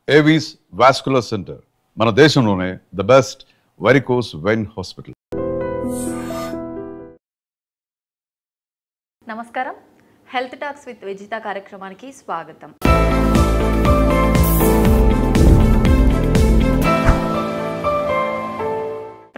Avis vascular centre మన దేశంలోనే the best varicose vein hospital. నమస్కారం, హెల్త్ టాక్స్ విత్ విజిత కార్యక్రమానికి స్వాగతం.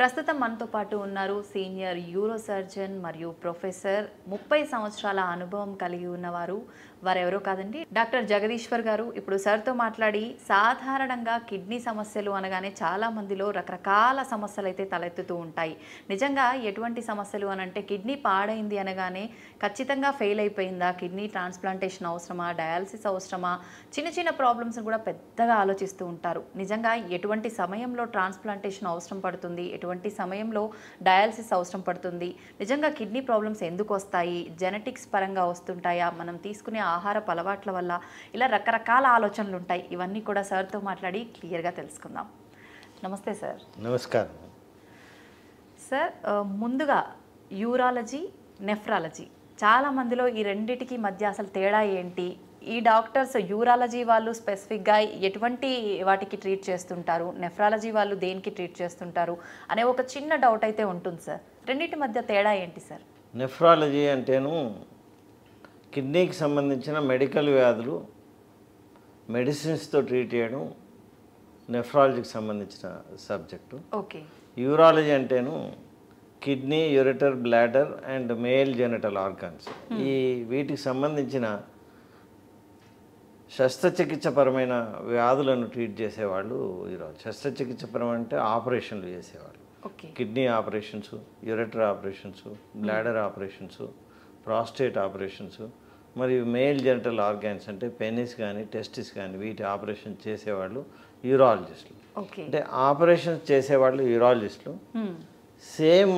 ప్రస్తుతం మనతో పాటు ఉన్నారు సీనియర్ యూరో సర్జన్ మరియు ప్రొఫెసర్, 30 సంవత్సరాల అనుభవం కలిగి ఉన్నవారు. వారెవరో కాదండి, డాక్టర్ జగదీశ్వర్ గారు. ఇప్పుడు సార్తో మాట్లాడి, సాధారణంగా కిడ్నీ సమస్యలు అనగానే చాలా మందిలో రకరకాల సమస్యలు అయితే తలెత్తుతూ ఉంటాయి. నిజంగా ఎటువంటి సమస్యలు అని అంటే, కిడ్నీ పాడైంది అనగానే ఖచ్చితంగా ఫెయిల్ అయిపోయిందా, కిడ్నీ ట్రాన్స్ప్లాంటేషన్ అవసరమా, డయాలసిస్ అవసరమా, చిన్న చిన్న ప్రాబ్లమ్స్ కూడా పెద్దగా ఆలోచిస్తూ ఉంటారు. నిజంగా ఎటువంటి సమయంలో ట్రాన్స్ప్లాంటేషన్ అవసరం పడుతుంది, ఎటువంటి సమయంలో డయాలసిస్ అవసరం పడుతుంది, నిజంగా కిడ్నీ ప్రాబ్లమ్స్ ఎందుకు వస్తాయి, జెనెటిక్స్ పరంగా వస్తుంటాయా, మనం తీసుకునే ఆహారపు అలవాట్ల వల్ల, ఇలా రకరకాల ఆలోచనలు ఉంటాయి. ఇవన్నీ కూడా సార్తో మాట్లాడి క్లియర్గా తెలుసుకుందాం. నమస్తే సార్. నమస్కారం సార్. ముందుగా యూరాలజీ, నెఫ్రాలజీ, చాలా మందిలో ఈ రెండిటికి మధ్య అసలు తేడా ఏంటి, ఈ డాక్టర్స్ యూరాలజీ వాళ్ళు స్పెసిఫిక్గా ఎటువంటి వాటికి ట్రీట్ చేస్తుంటారు, నెఫ్రాలజీ వాళ్ళు దేనికి ట్రీట్ చేస్తుంటారు అనే ఒక చిన్న డౌట్ అయితే ఉంటుంది సార్. రెండింటి మధ్య తేడా ఏంటి సార్? నెఫ్రాలజీ అంటేను కిడ్నీకి సంబంధించిన మెడికల్ వ్యాధులు మెడిసిన్స్తో ట్రీట్ చేయడం నెఫ్రాలజీకి సంబంధించిన సబ్జెక్టు. ఓకే. యూరాలజీ అంటేను kidney, ureter, bladder and male genital organs, ఈ వీటికి సంబంధించిన శస్త్రచికిత్సపరమైన వ్యాధులను ట్రీట్ చేసేవాళ్ళు ఈరోజు. శస్త్రచికిత్సపరం అంటే ఆపరేషన్లు చేసేవాళ్ళు. Kidney operations, ureter operations, bladder operations, prostate operations, మరియు మేల్ జెనిటల్ ఆర్గాన్స్ అంటే పెనిస్ కానీ టెస్టిస్ కానీ వీటి ఆపరేషన్ చేసేవాళ్ళు యూరాలజిస్టులు. అంటే ఆపరేషన్స్ చేసేవాళ్ళు యూరాలజిస్టులు, సేమ్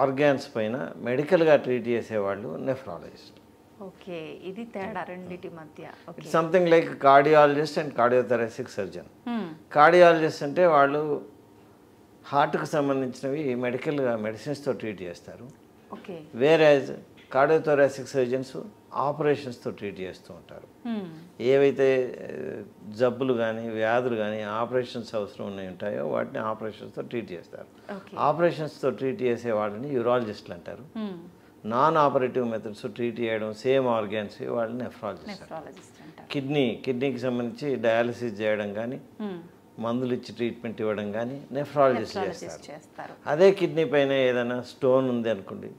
ఆర్గాన్స్ పైన మెడికల్గా ట్రీట్ చేసేవాళ్ళు నెఫ్రాలజిస్టులు. ఓకే, ఇది తేడా రెండిటి మధ్య. Something like cardiologist and cardiothoracic surgeon. Cardiologist అంటే వాళ్ళు హార్ట్కి సంబంధించినవి మెడికల్గా మెడిసిన్స్తో ట్రీట్ చేస్తారు. వేరేజ్ కార్డియోథొరాసిక్ సర్జన్స్ ఆపరేషన్స్తో ట్రీట్ చేస్తూ ఉంటారు. ఏవైతే జబ్బులు కానీ వ్యాధులు కానీ ఆపరేషన్స్ అవసరం ఉంటాయో వాటిని ఆపరేషన్స్తో ట్రీట్ చేస్తారు. ఆపరేషన్స్తో ట్రీట్ చేసే వాళ్ళని యూరాలజిస్టులు అంటారు. నాన్ ఆపరేటివ్ మెథడ్స్ ట్రీట్ చేయడం సేమ్ ఆర్గాన్స్ వాళ్ళని నెఫ్రాలజిస్ట్. కిడ్నీకి సంబంధించి డయాలసిస్ చేయడం కానీ మందులు ఇచ్చి ట్రీట్మెంట్ ఇవ్వడం కానీ నెఫ్రాలజిస్ట్ చేస్తారు. అదే కిడ్నీ పైన ఏదైనా స్టోన్ ఉంది అనుకోండి,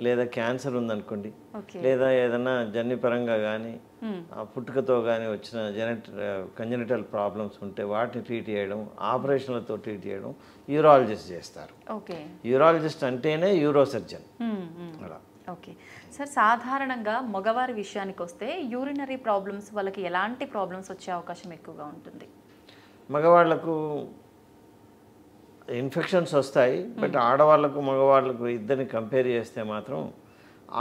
లేదా క్యాన్సర్ ఉందనుకోండి, లేదా ఏదైనా జన్యుపరంగా కానీ పుట్టుకతో కానీ వచ్చిన కంజెనిటల్ ప్రాబ్లమ్స్ ఉంటే వాటిని ట్రీట్ చేయడం, ఆపరేషన్లతో ట్రీట్ చేయడం యూరాలజిస్ట్ చేస్తారు. యూరాలజిస్ట్ అంటేనే యూరో సర్జన్. అలా. ఓకే సార్, సాధారణంగా మగవారి విషయానికి వస్తే యూరినరీ ప్రాబ్లమ్స్ వాళ్ళకి ఎలాంటి ప్రాబ్లమ్స్ వచ్చే అవకాశం ఎక్కువగా ఉంటుంది? మగవాళ్లకు ఇన్ఫెక్షన్స్ వస్తాయి, బట్ ఆడవాళ్లకు మగవాళ్ళకు ఇద్దరిని కంపేర్ చేస్తే మాత్రం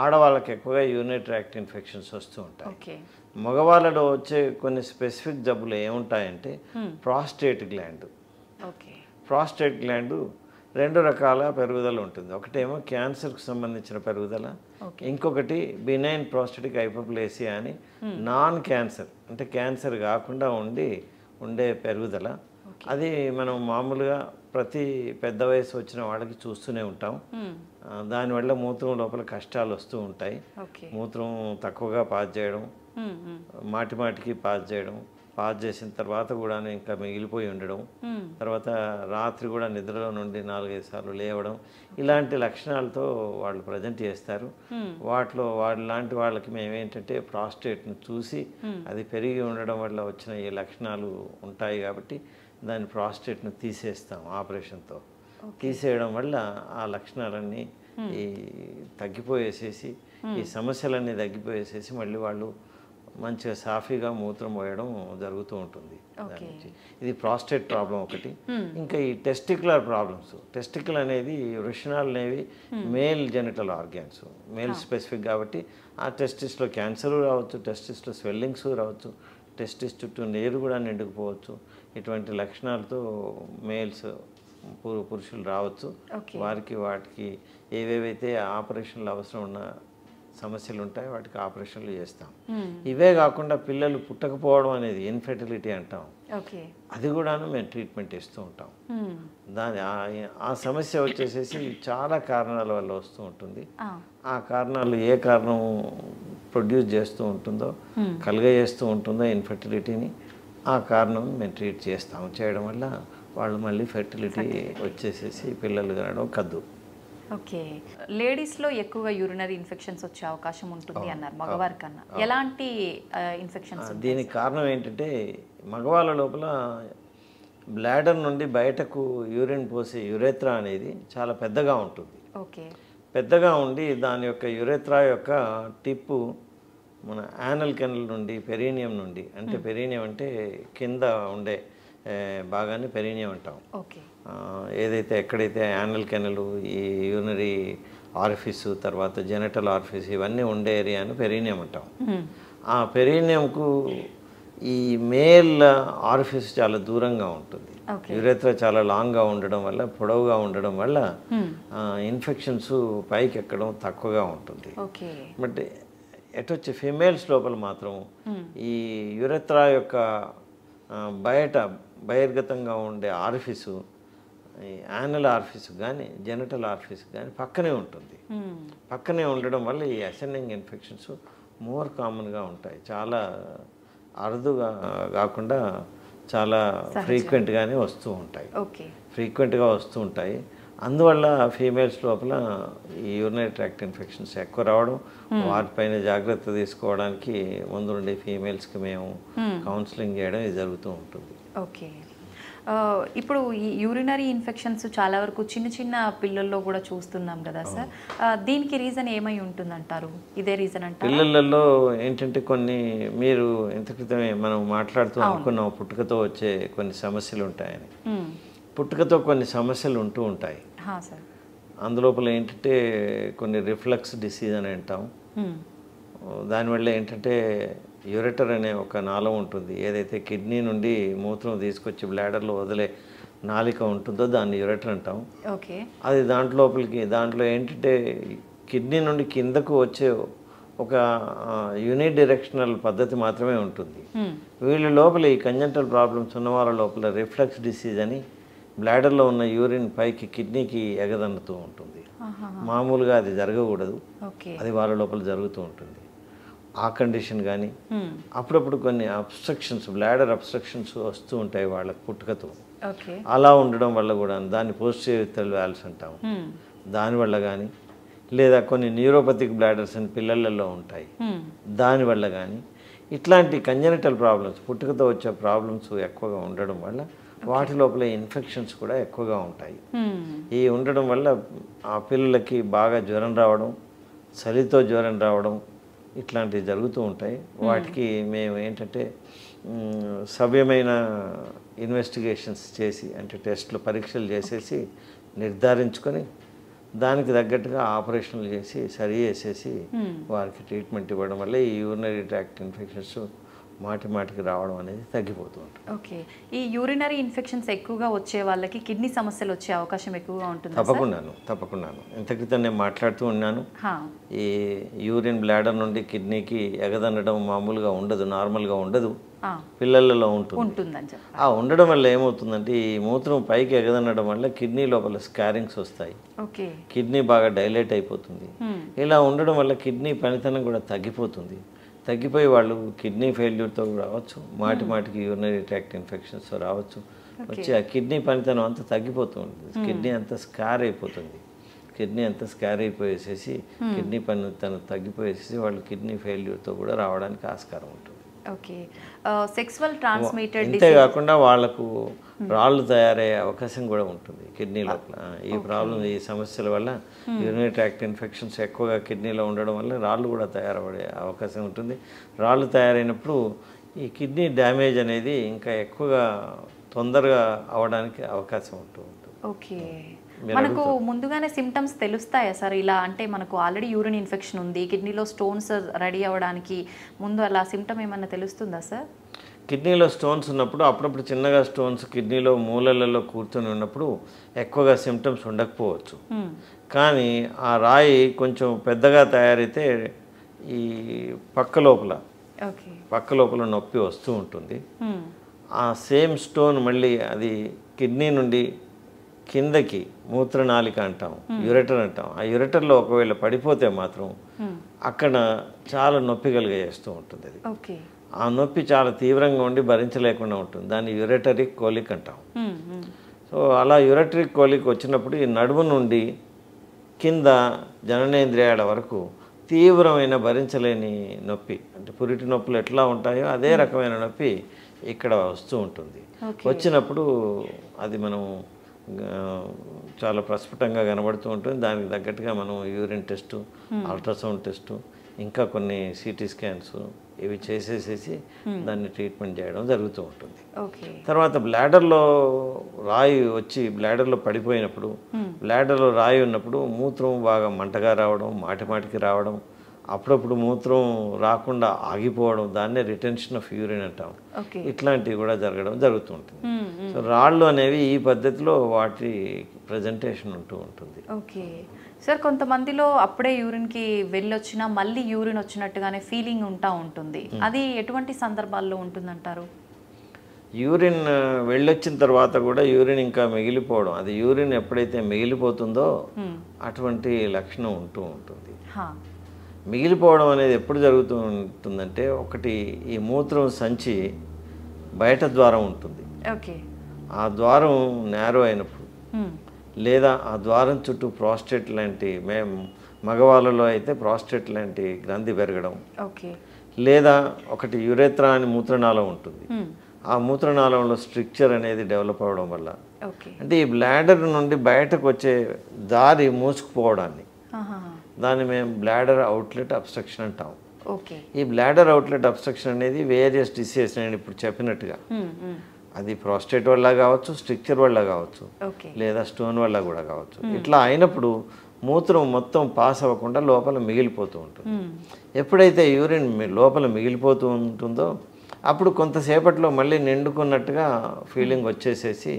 ఆడవాళ్ళకి ఎక్కువగా యూరినరీ ట్రాక్ట్ ఇన్ఫెక్షన్స్ వస్తూ ఉంటాయి. మగవాళ్ళలో వచ్చే కొన్ని స్పెసిఫిక్ జబ్బులు ఏముంటాయంటే ప్రాస్టేట్ గ్లాండ్. ప్రాస్టేట్ గ్లాండ్ 2 రకాల పెరుగుదల ఉంటుంది. ఒకటేమో క్యాన్సర్కి సంబంధించిన పెరుగుదల, ఇంకొకటి బినైన్ ప్రాస్టేటిక్ హైపర్ప్లేసియా అని నాన్ క్యాన్సర్ అంటే క్యాన్సర్ కాకుండా ఉండే పెరుగుదల. అది మనం మామూలుగా ప్రతి పెద్ద వయసు వచ్చిన వాళ్ళకి చూస్తూనే ఉంటాం. దానివల్ల మూత్రం లోపల కష్టాలు వస్తూ ఉంటాయి. మూత్రం తక్కువగా పాస్ చేయడం, మాటికి పాస్ చేయడం, పాస్ చేసిన తర్వాత కూడా ఇంకా మిగిలిపోయి ఉండడం, తర్వాత రాత్రి కూడా నిద్రలో నుండి 4-5 సార్లు లేవడం, ఇలాంటి లక్షణాలతో వాళ్ళు ప్రజెంట్ చేస్తారు. వాటిలో లాంటి వాళ్ళకి మేమేంటంటే ప్రాస్టేట్ను చూసి అది పెరిగి ఉండడం వల్ల వచ్చిన ఈ లక్షణాలు ఉంటాయి కాబట్టి దాని ప్రాస్టేట్ను తీసేస్తాం ఆపరేషన్తో. తీసేయడం వల్ల ఆ లక్షణాలన్నీ తగ్గిపోయేసేసి, ఈ సమస్యలన్నీ తగ్గిపోయేసేసి మళ్ళీ వాళ్ళు మంచిగా సాఫీగా మూత్రం పోయడం జరుగుతూ ఉంటుంది. ఇది ప్రాస్టేట్ ప్రాబ్లం ఒకటి. ఇంకా ఈ టెస్టిక్యులర్ ప్రాబ్లమ్స్. టెస్టికల్ అనేది వృషణాలు అనేవి male genital organs, male specific కాబట్టి ఆ టెస్టిస్లో క్యాన్సర్ రావచ్చు, టెస్టిస్లో స్వెల్లింగ్స్ రావచ్చు, టెస్టిస్ చుట్టూ నీరు కూడా నిండుకుపోవచ్చు. ఇటువంటి లక్షణాలతో మేల్స్ పురుషులు రావచ్చు. వాటికి ఏవేవైతే ఆపరేషన్లు అవసరం ఉన్న సమస్యలు ఉంటాయి, వాటికి ఆపరేషన్లు చేస్తాం. ఇవే కాకుండా పిల్లలు పుట్టకపోవడం అనేది ఇన్ఫెర్టిలిటీ అంటాం, అది కూడాను మేము ట్రీట్మెంట్ ఇస్తూ ఉంటాం. ఆ సమస్య వచ్చేసేసి చాలా కారణాల వల్ల వస్తూ ఉంటుంది. ఆ కారణాలు ఏ కారణం ప్రొడ్యూస్ చేస్తూ ఉంటుందో, కలుగజేస్తూ ఉంటుందో ఇన్ఫెర్టిలిటీని, ఆ కారణం మేము ట్రీట్ చేయడం వల్ల వాళ్ళు మళ్ళీ ఫెర్టిలిటీ వచ్చేసేసి పిల్లలు కనడం కద్దు. ఓకే, లేడీస్లో ఎక్కువగా యూరినరీ ఇన్ఫెక్షన్స్ వచ్చే అవకాశం ఉంటుంది అన్నారు మగవారి కన్నా. ఎలాంటి ఇన్ఫెక్షన్స్? దీనికి కారణం ఏంటంటే మగవాళ్ళ లోపల బ్లాడర్ నుండి బయటకు యూరిన్ పోసే యురేత్రా అనేది చాలా పెద్దగా ఉంటుంది. ఓకే, పెద్దగా ఉండి దాని యొక్క యురేత్రా యొక్క టిప్పు మన యానల్ కెనల్ నుండి పెరీనియం నుండి, అంటే పెరీనియం అంటే కింద ఉండే భాగాన్ని పెరీనియం అంటాం. ఓకే, ఏదైతే ఎక్కడైతే యానల్ కెనల్, ఈ యూరినరీ ఆరిఫిస్, తర్వాత జెనటల్ ఆరిఫిస్ ఇవన్నీ ఉండే ఏరియాను పెరీనియం అంటాం. ఆ పెరీనియంకు ఈ మేల్ ఆరిఫిస్ చాలా దూరంగా ఉంటుంది. యురేత్రా చాలా లాంగ్గా ఉండడం వల్ల, పొడవుగా ఉండడం వల్ల ఇన్ఫెక్షన్స్ పైకి ఎక్కడం తక్కువగా ఉంటుంది. బట్ ఎటొచ్చి ఫీమేల్స్ లోపల మాత్రం ఈ యురేత్రా యొక్క బహిర్గతంగా ఉండే ఆరిఫిసు, యానల్ ఆరిఫిస్ కానీ జెనటల్ ఆరిఫిస్ కానీ పక్కనే ఉంటుంది. పక్కనే ఉండడం వల్ల ఈ అసెండింగ్ ఇన్ఫెక్షన్స్ మోర్ కామన్గా ఉంటాయి. చాలా అరుదుగా కాకుండా చాలా ఫ్రీక్వెంట్గానే వస్తూ ఉంటాయి. అందువల్ల ఫీమేల్స్ లోపల ఈ యూరినరీ ట్రాక్ట్ ఇన్ఫెక్షన్స్ ఎక్కువ రావడం, వాటిపైన జాగ్రత్త తీసుకోవడానికి ముందు నుండి ఫీమేల్స్కి మేము కౌన్సిలింగ్ చేయడం ఇది జరుగుతూ ఉంటుంది. ఓకే, ఇప్పుడు ఈ యూరినరీ ఇన్ఫెక్షన్స్ చాలా వరకు చిన్న చిన్న పిల్లల్లో కూడా చూస్తున్నాం కదా సార్, దీనికి రీజన్ ఏమై ఉంటుందంటారు? ఇదే రీజన్ అంటారు? పిల్లలలో ఏంటంటే కొన్ని మీరు ఇంత క్రితమే మనం మాట్లాడుతూ అనుకున్నాం పుట్టుకతో వచ్చే కొన్ని సమస్యలు ఉంటాయని. పుట్టుకతో కొన్ని సమస్యలు ఉంటూ ఉంటాయి. అందులోపల ఏంటంటే కొన్ని రిఫ్లక్స్ డిసీజ్ అని అంటాం. దానివల్ల ఏంటంటే యూరెటర్ అనే ఒక నాళం ఉంటుంది, ఏదైతే కిడ్నీ నుండి మూత్రం తీసుకొచ్చి బ్లాడర్లో వదిలే నాళిక ఉంటుందో దాన్ని యూరెటర్ అంటాం. అది దాంట్లో ఏంటంటే కిడ్నీ నుండి కిందకు వచ్చే ఒక యూనిట్ డైరెక్షనల్ పద్ధతి మాత్రమే ఉంటుంది. వీళ్ళ లోపల ఈ కంజంటల్ ప్రాబ్లమ్స్ ఉన్న వాళ్ళ లోపల రిఫ్లక్స్ డిసీజ్ అని బ్లాడర్లో ఉన్న యూరిన్ పైకి కిడ్నీకి ఎగదన్నుతూ ఉంటుంది. మామూలుగా అది జరగకూడదు, అది వాళ్ళ లోపల జరుగుతూ ఉంటుంది. ఆ కండిషన్ కానీ అప్పుడప్పుడు కొన్ని అబ్స్ట్రక్షన్స్, బ్లాడర్ అబ్స్ట్రక్షన్స్ వస్తూ ఉంటాయి వాళ్ళకి పుట్టుకతో. అలా ఉండడం వల్ల కూడా దాన్ని పోస్టీరియర్ వాల్వ్స్ అంటాము. దానివల్ల కానీ, లేదా కొన్ని న్యూరోపతిక్ బ్లాడర్స్ అని పిల్లలలో ఉంటాయి, దానివల్ల కానీ ఇట్లాంటి కంజనిటల్ ప్రాబ్లమ్స్, పుట్టుకతో వచ్చే ప్రాబ్లమ్స్ ఎక్కువగా ఉండడం వల్ల వాటి లోపల ఇన్ఫెక్షన్స్ కూడా ఎక్కువగా ఉంటాయి. ఈ ఉండడం వల్ల ఆ పిల్లలకి బాగా జ్వరం రావడం, చలితో జ్వరం రావడం ఇట్లాంటివి జరుగుతూ ఉంటాయి. వాటికి మేము ఏంటంటే సవ్యమైన ఇన్వెస్టిగేషన్స్ చేసి, అంటే టెస్ట్లు పరీక్షలు చేసేసి నిర్ధారించుకొని దానికి తగ్గట్టుగా ఆపరేషన్లు చేసి సరి చేసేసి వారికి ట్రీట్మెంట్ ఇవ్వడం వల్ల ఈ యూరినరీ ట్రాక్ట్ ఇన్ఫెక్షన్స్ మాటికి రావడం అనేది తగ్గిపోతూ ఉంటుంది. ఓకే, ఈ యూరినరీ ఇన్ఫెక్షన్స్ ఎక్కువగా వచ్చే వాళ్ళకి కిడ్నీ సమస్యలు వచ్చే అవకాశం ఎక్కువగా ఉంటుంది? తప్పకుండాను. ఇంత క్రితం నేను మాట్లాడుతూ ఉన్నాను, ఈ యూరిన్ బ్లాడర్ నుండి కిడ్నీకి ఎగదనడం మామూలుగా ఉండదు, నార్మల్గా ఉండదు, పిల్లలలో ఉంటుంది. ఆ ఉండడం వల్ల ఏమవుతుందంటే ఈ మూత్రం పైకి ఎగదనడం వల్ల కిడ్నీ లోపల స్కారింగ్స్ వస్తాయి, కిడ్నీ బాగా డైలేట్ అయిపోతుంది. ఇలా ఉండడం వల్ల కిడ్నీ పనితనం కూడా తగ్గిపోయి వాళ్ళు కిడ్నీ ఫెయిల్యూర్తో రావచ్చు, మాటికి యూరినరీ ట్రాక్ట్ ఇన్ఫెక్షన్స్తో రావచ్చు. వచ్చి ఆ కిడ్నీ పనితనం అంతా తగ్గిపోతూ ఉంటుంది, కిడ్నీ అంతా స్కార్ అయిపోతుంది. కిడ్నీ అంతా స్కార్ అయిపోయేసేసి కిడ్నీ పనితనం తగ్గిపోయేసేసి వాళ్ళు కిడ్నీ ఫెయిల్యూర్తో కూడా రావడానికి ఆస్కారం ఉంటుంది. ఓకే, సెక్సువల్ ట్రాన్స్మిటెడ్ ఇంతే కాకుండా వాళ్ళకు రాళ్ళు తయారయ్యే అవకాశం కూడా ఉంటుంది కిడ్నీ లోపల. ఈ ప్రాబ్లం, ఈ సమస్యల వల్ల యూరినరీ ట్రాక్ట్ ఇన్ఫెక్షన్స్ ఎక్కువగా కిడ్నీలో ఉండడం వల్ల రాళ్ళు కూడా తయారయ్యే అవకాశం ఉంటుంది. రాళ్ళు తయారైనప్పుడు ఈ కిడ్నీ డ్యామేజ్ అనేది ఇంకా ఎక్కువగా తొందరగా అవడానికి అవకాశం ఉంటుంది. ఓకే, మనకు ముందుగానే సిమ్టమ్స్ తెలుస్తాయా సార్? ఇలా అంటే మనకు ఆల్రెడీ యూరిన్ ఇన్ఫెక్షన్ ఉంది, కిడ్నీలో స్టోన్స్ రెడీ అవ్వడానికి ముందు అలా సిమ్టమ్ ఏమన్నా తెలుస్తుందా సార్? కిడ్నీలో స్టోన్స్ ఉన్నప్పుడు అప్పుడప్పుడు చిన్నగా స్టోన్స్ కిడ్నీలో మూలలలో కూర్చొని ఉన్నప్పుడు ఎక్కువగా సిమ్టమ్స్ ఉండకపోవచ్చు. కానీ ఆ రాయి కొంచెం పెద్దగా తయారైతే ఈ పక్క లోపల ఓకే. పక్క లోపల నొప్పి వస్తూ ఉంటుంది. ఆ సేమ్ స్టోన్ మళ్ళీ అది కిడ్నీ నుండి కిందకి మూత్రనాళిక అంటాం, యురెటర్ అంటాం. ఆ యురెటర్లో ఒకవేళ పడిపోతే మాత్రం అక్కడ చాలా నొప్పి కలిగేస్తూ ఉంటుంది. అది ఓకే. ఆ నొప్పి చాలా తీవ్రంగా ఉండి భరించలేకుండా ఉంటుంది. దాన్ని యురెటరిక్ కోలిక్ అంటాం. సో అలా యురెటరిక్ కోలిక్ వచ్చినప్పుడు ఈ నడుము నుండి కింద జననేంద్రియాల వరకు తీవ్రమైన భరించలేని నొప్పి, అంటే పురిటి నొప్పులు ఎట్లా ఉంటాయో అదే రకమైన నొప్పి ఇక్కడ వస్తూ ఉంటుంది. వచ్చినప్పుడు అది మనం చాలా ప్రస్ఫుటంగా కనబడుతూ ఉంటుంది. దానికి తగ్గట్టుగా మనం యూరిన్ టెస్టు, అల్ట్రాసౌండ్ టెస్టు, ఇంకా కొన్ని సిటీ స్కాన్స్ ఇవి చేసేసేసి దాన్ని ట్రీట్మెంట్ చేయడం జరుగుతూ ఉంటుంది. తర్వాత బ్లాడర్లో రాయి వచ్చి బ్లాడర్లో పడిపోయినప్పుడు, బ్లాడర్లో రాయి ఉన్నప్పుడు మూత్రం బాగా మంటగా రావడం, మాటికి రావడం, అప్పుడప్పుడు మూత్రం రాకుండా ఆగిపోవడం, దాన్నే రిటెన్షన్ ఆఫ్ యూరిన్ అంటాం. ఇట్లాంటివి కూడా జరుగుతూ ఉంటుంది. సో రాళ్ళు అనేవి ఈ పద్ధతిలో వాటి ప్రజెంటేషన్ ఉంటూ ఉంటుంది. ఓకే సార్, కొంతమందిలో అప్పుడే యూరిన్కి వెళ్ళొచ్చినా మళ్ళీ యూరిన్ వచ్చినట్టుగానే ఫీలింగ్ ఉంటుంది. అది ఎటువంటి సందర్భాల్లో ఉంటుందంటారు? యూరిన్ వెళ్ళొచ్చిన తర్వాత కూడా యూరిన్ ఇంకా మిగిలిపోవడం, అది యూరిన్ ఎప్పుడైతే మిగిలిపోతుందో అటువంటి లక్షణం ఉంటూ ఉంటుంది. మిగిలిపోవడం అనేది ఎప్పుడు జరుగుతూ ఉంటుందంటే, ఒకటి ఈ మూత్రం సంచి బయట ద్వారం ఉంటుంది. ఆ ద్వారం నేరో అయినప్పుడు, లేదా ఆ ద్వారం చుట్టూ ప్రాస్టేట్ లాంటి, మగవాళ్ళలో అయితే ప్రాస్టేట్ లాంటి గ్రంథి పెరగడం, లేదా ఒకటి యురేత్రా అని మూత్రనాళం ఉంటుంది. ఆ మూత్రనాళంలో స్ట్రిక్చర్ అనేది డెవలప్ అవ్వడం వల్ల, అంటే ఈ బ్లాడర్ నుండి బయటకు వచ్చే దారి మూసుకుపోవడాన్ని, దాన్ని మేము బ్లాడర్ అవుట్లెట్ అబ్స్ట్రక్షన్ అంటాం. ఈ బ్లాడర్ అవుట్లెట్ అబ్స్ట్రక్షన్ అనేది వేరియస్ డిసీజెస్, నేను ఇప్పుడు చెప్పినట్టుగా అది ప్రాస్టేట్ వల్ల కావచ్చు, స్ట్రిక్చర్ వల్ల కావచ్చు, లేదా స్టోన్ వల్ల కూడా కావచ్చు. ఇట్లా అయినప్పుడు మూత్రం మొత్తం పాస్ అవ్వకుండా లోపల మిగిలిపోతూ ఉంటుంది. ఎప్పుడైతే యూరిన్ లోపల మిగిలిపోతూ ఉంటుందో అప్పుడు కొంతసేపట్లో మళ్ళీ నిండుకున్నట్టుగా ఫీలింగ్ వచ్చేసేసి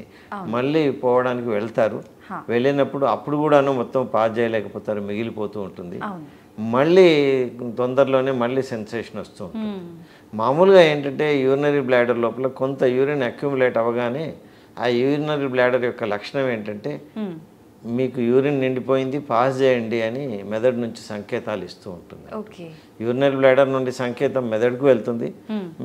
మళ్ళీ పోవడానికి వెళ్తారు. వెళ్ళినప్పుడు అప్పుడు కూడాను మొత్తం పాస్ చేయలేకపోతారు, మిగిలిపోతూ ఉంటుంది. మళ్ళీ తొందరలోనే మళ్ళీ సెన్సేషన్ వస్తూ ఉంటుంది. మామూలుగా ఏంటంటే యూరినరీ బ్లాడర్ లోపల కొంత యూరిన్ అక్యుములేట్ అవ్వగానే ఆ యూరినరీ బ్లాడర్ యొక్క లక్షణం ఏంటంటే, మీకు యూరిన్ నిండిపోయింది, పాస్ చేయండి అని మెదడు నుంచి సంకేతాలు ఇస్తూ ఉంటుంది. యూరినరీ బ్లాడర్ నుండి సంకేతం మెదడుకు వెళ్తుంది,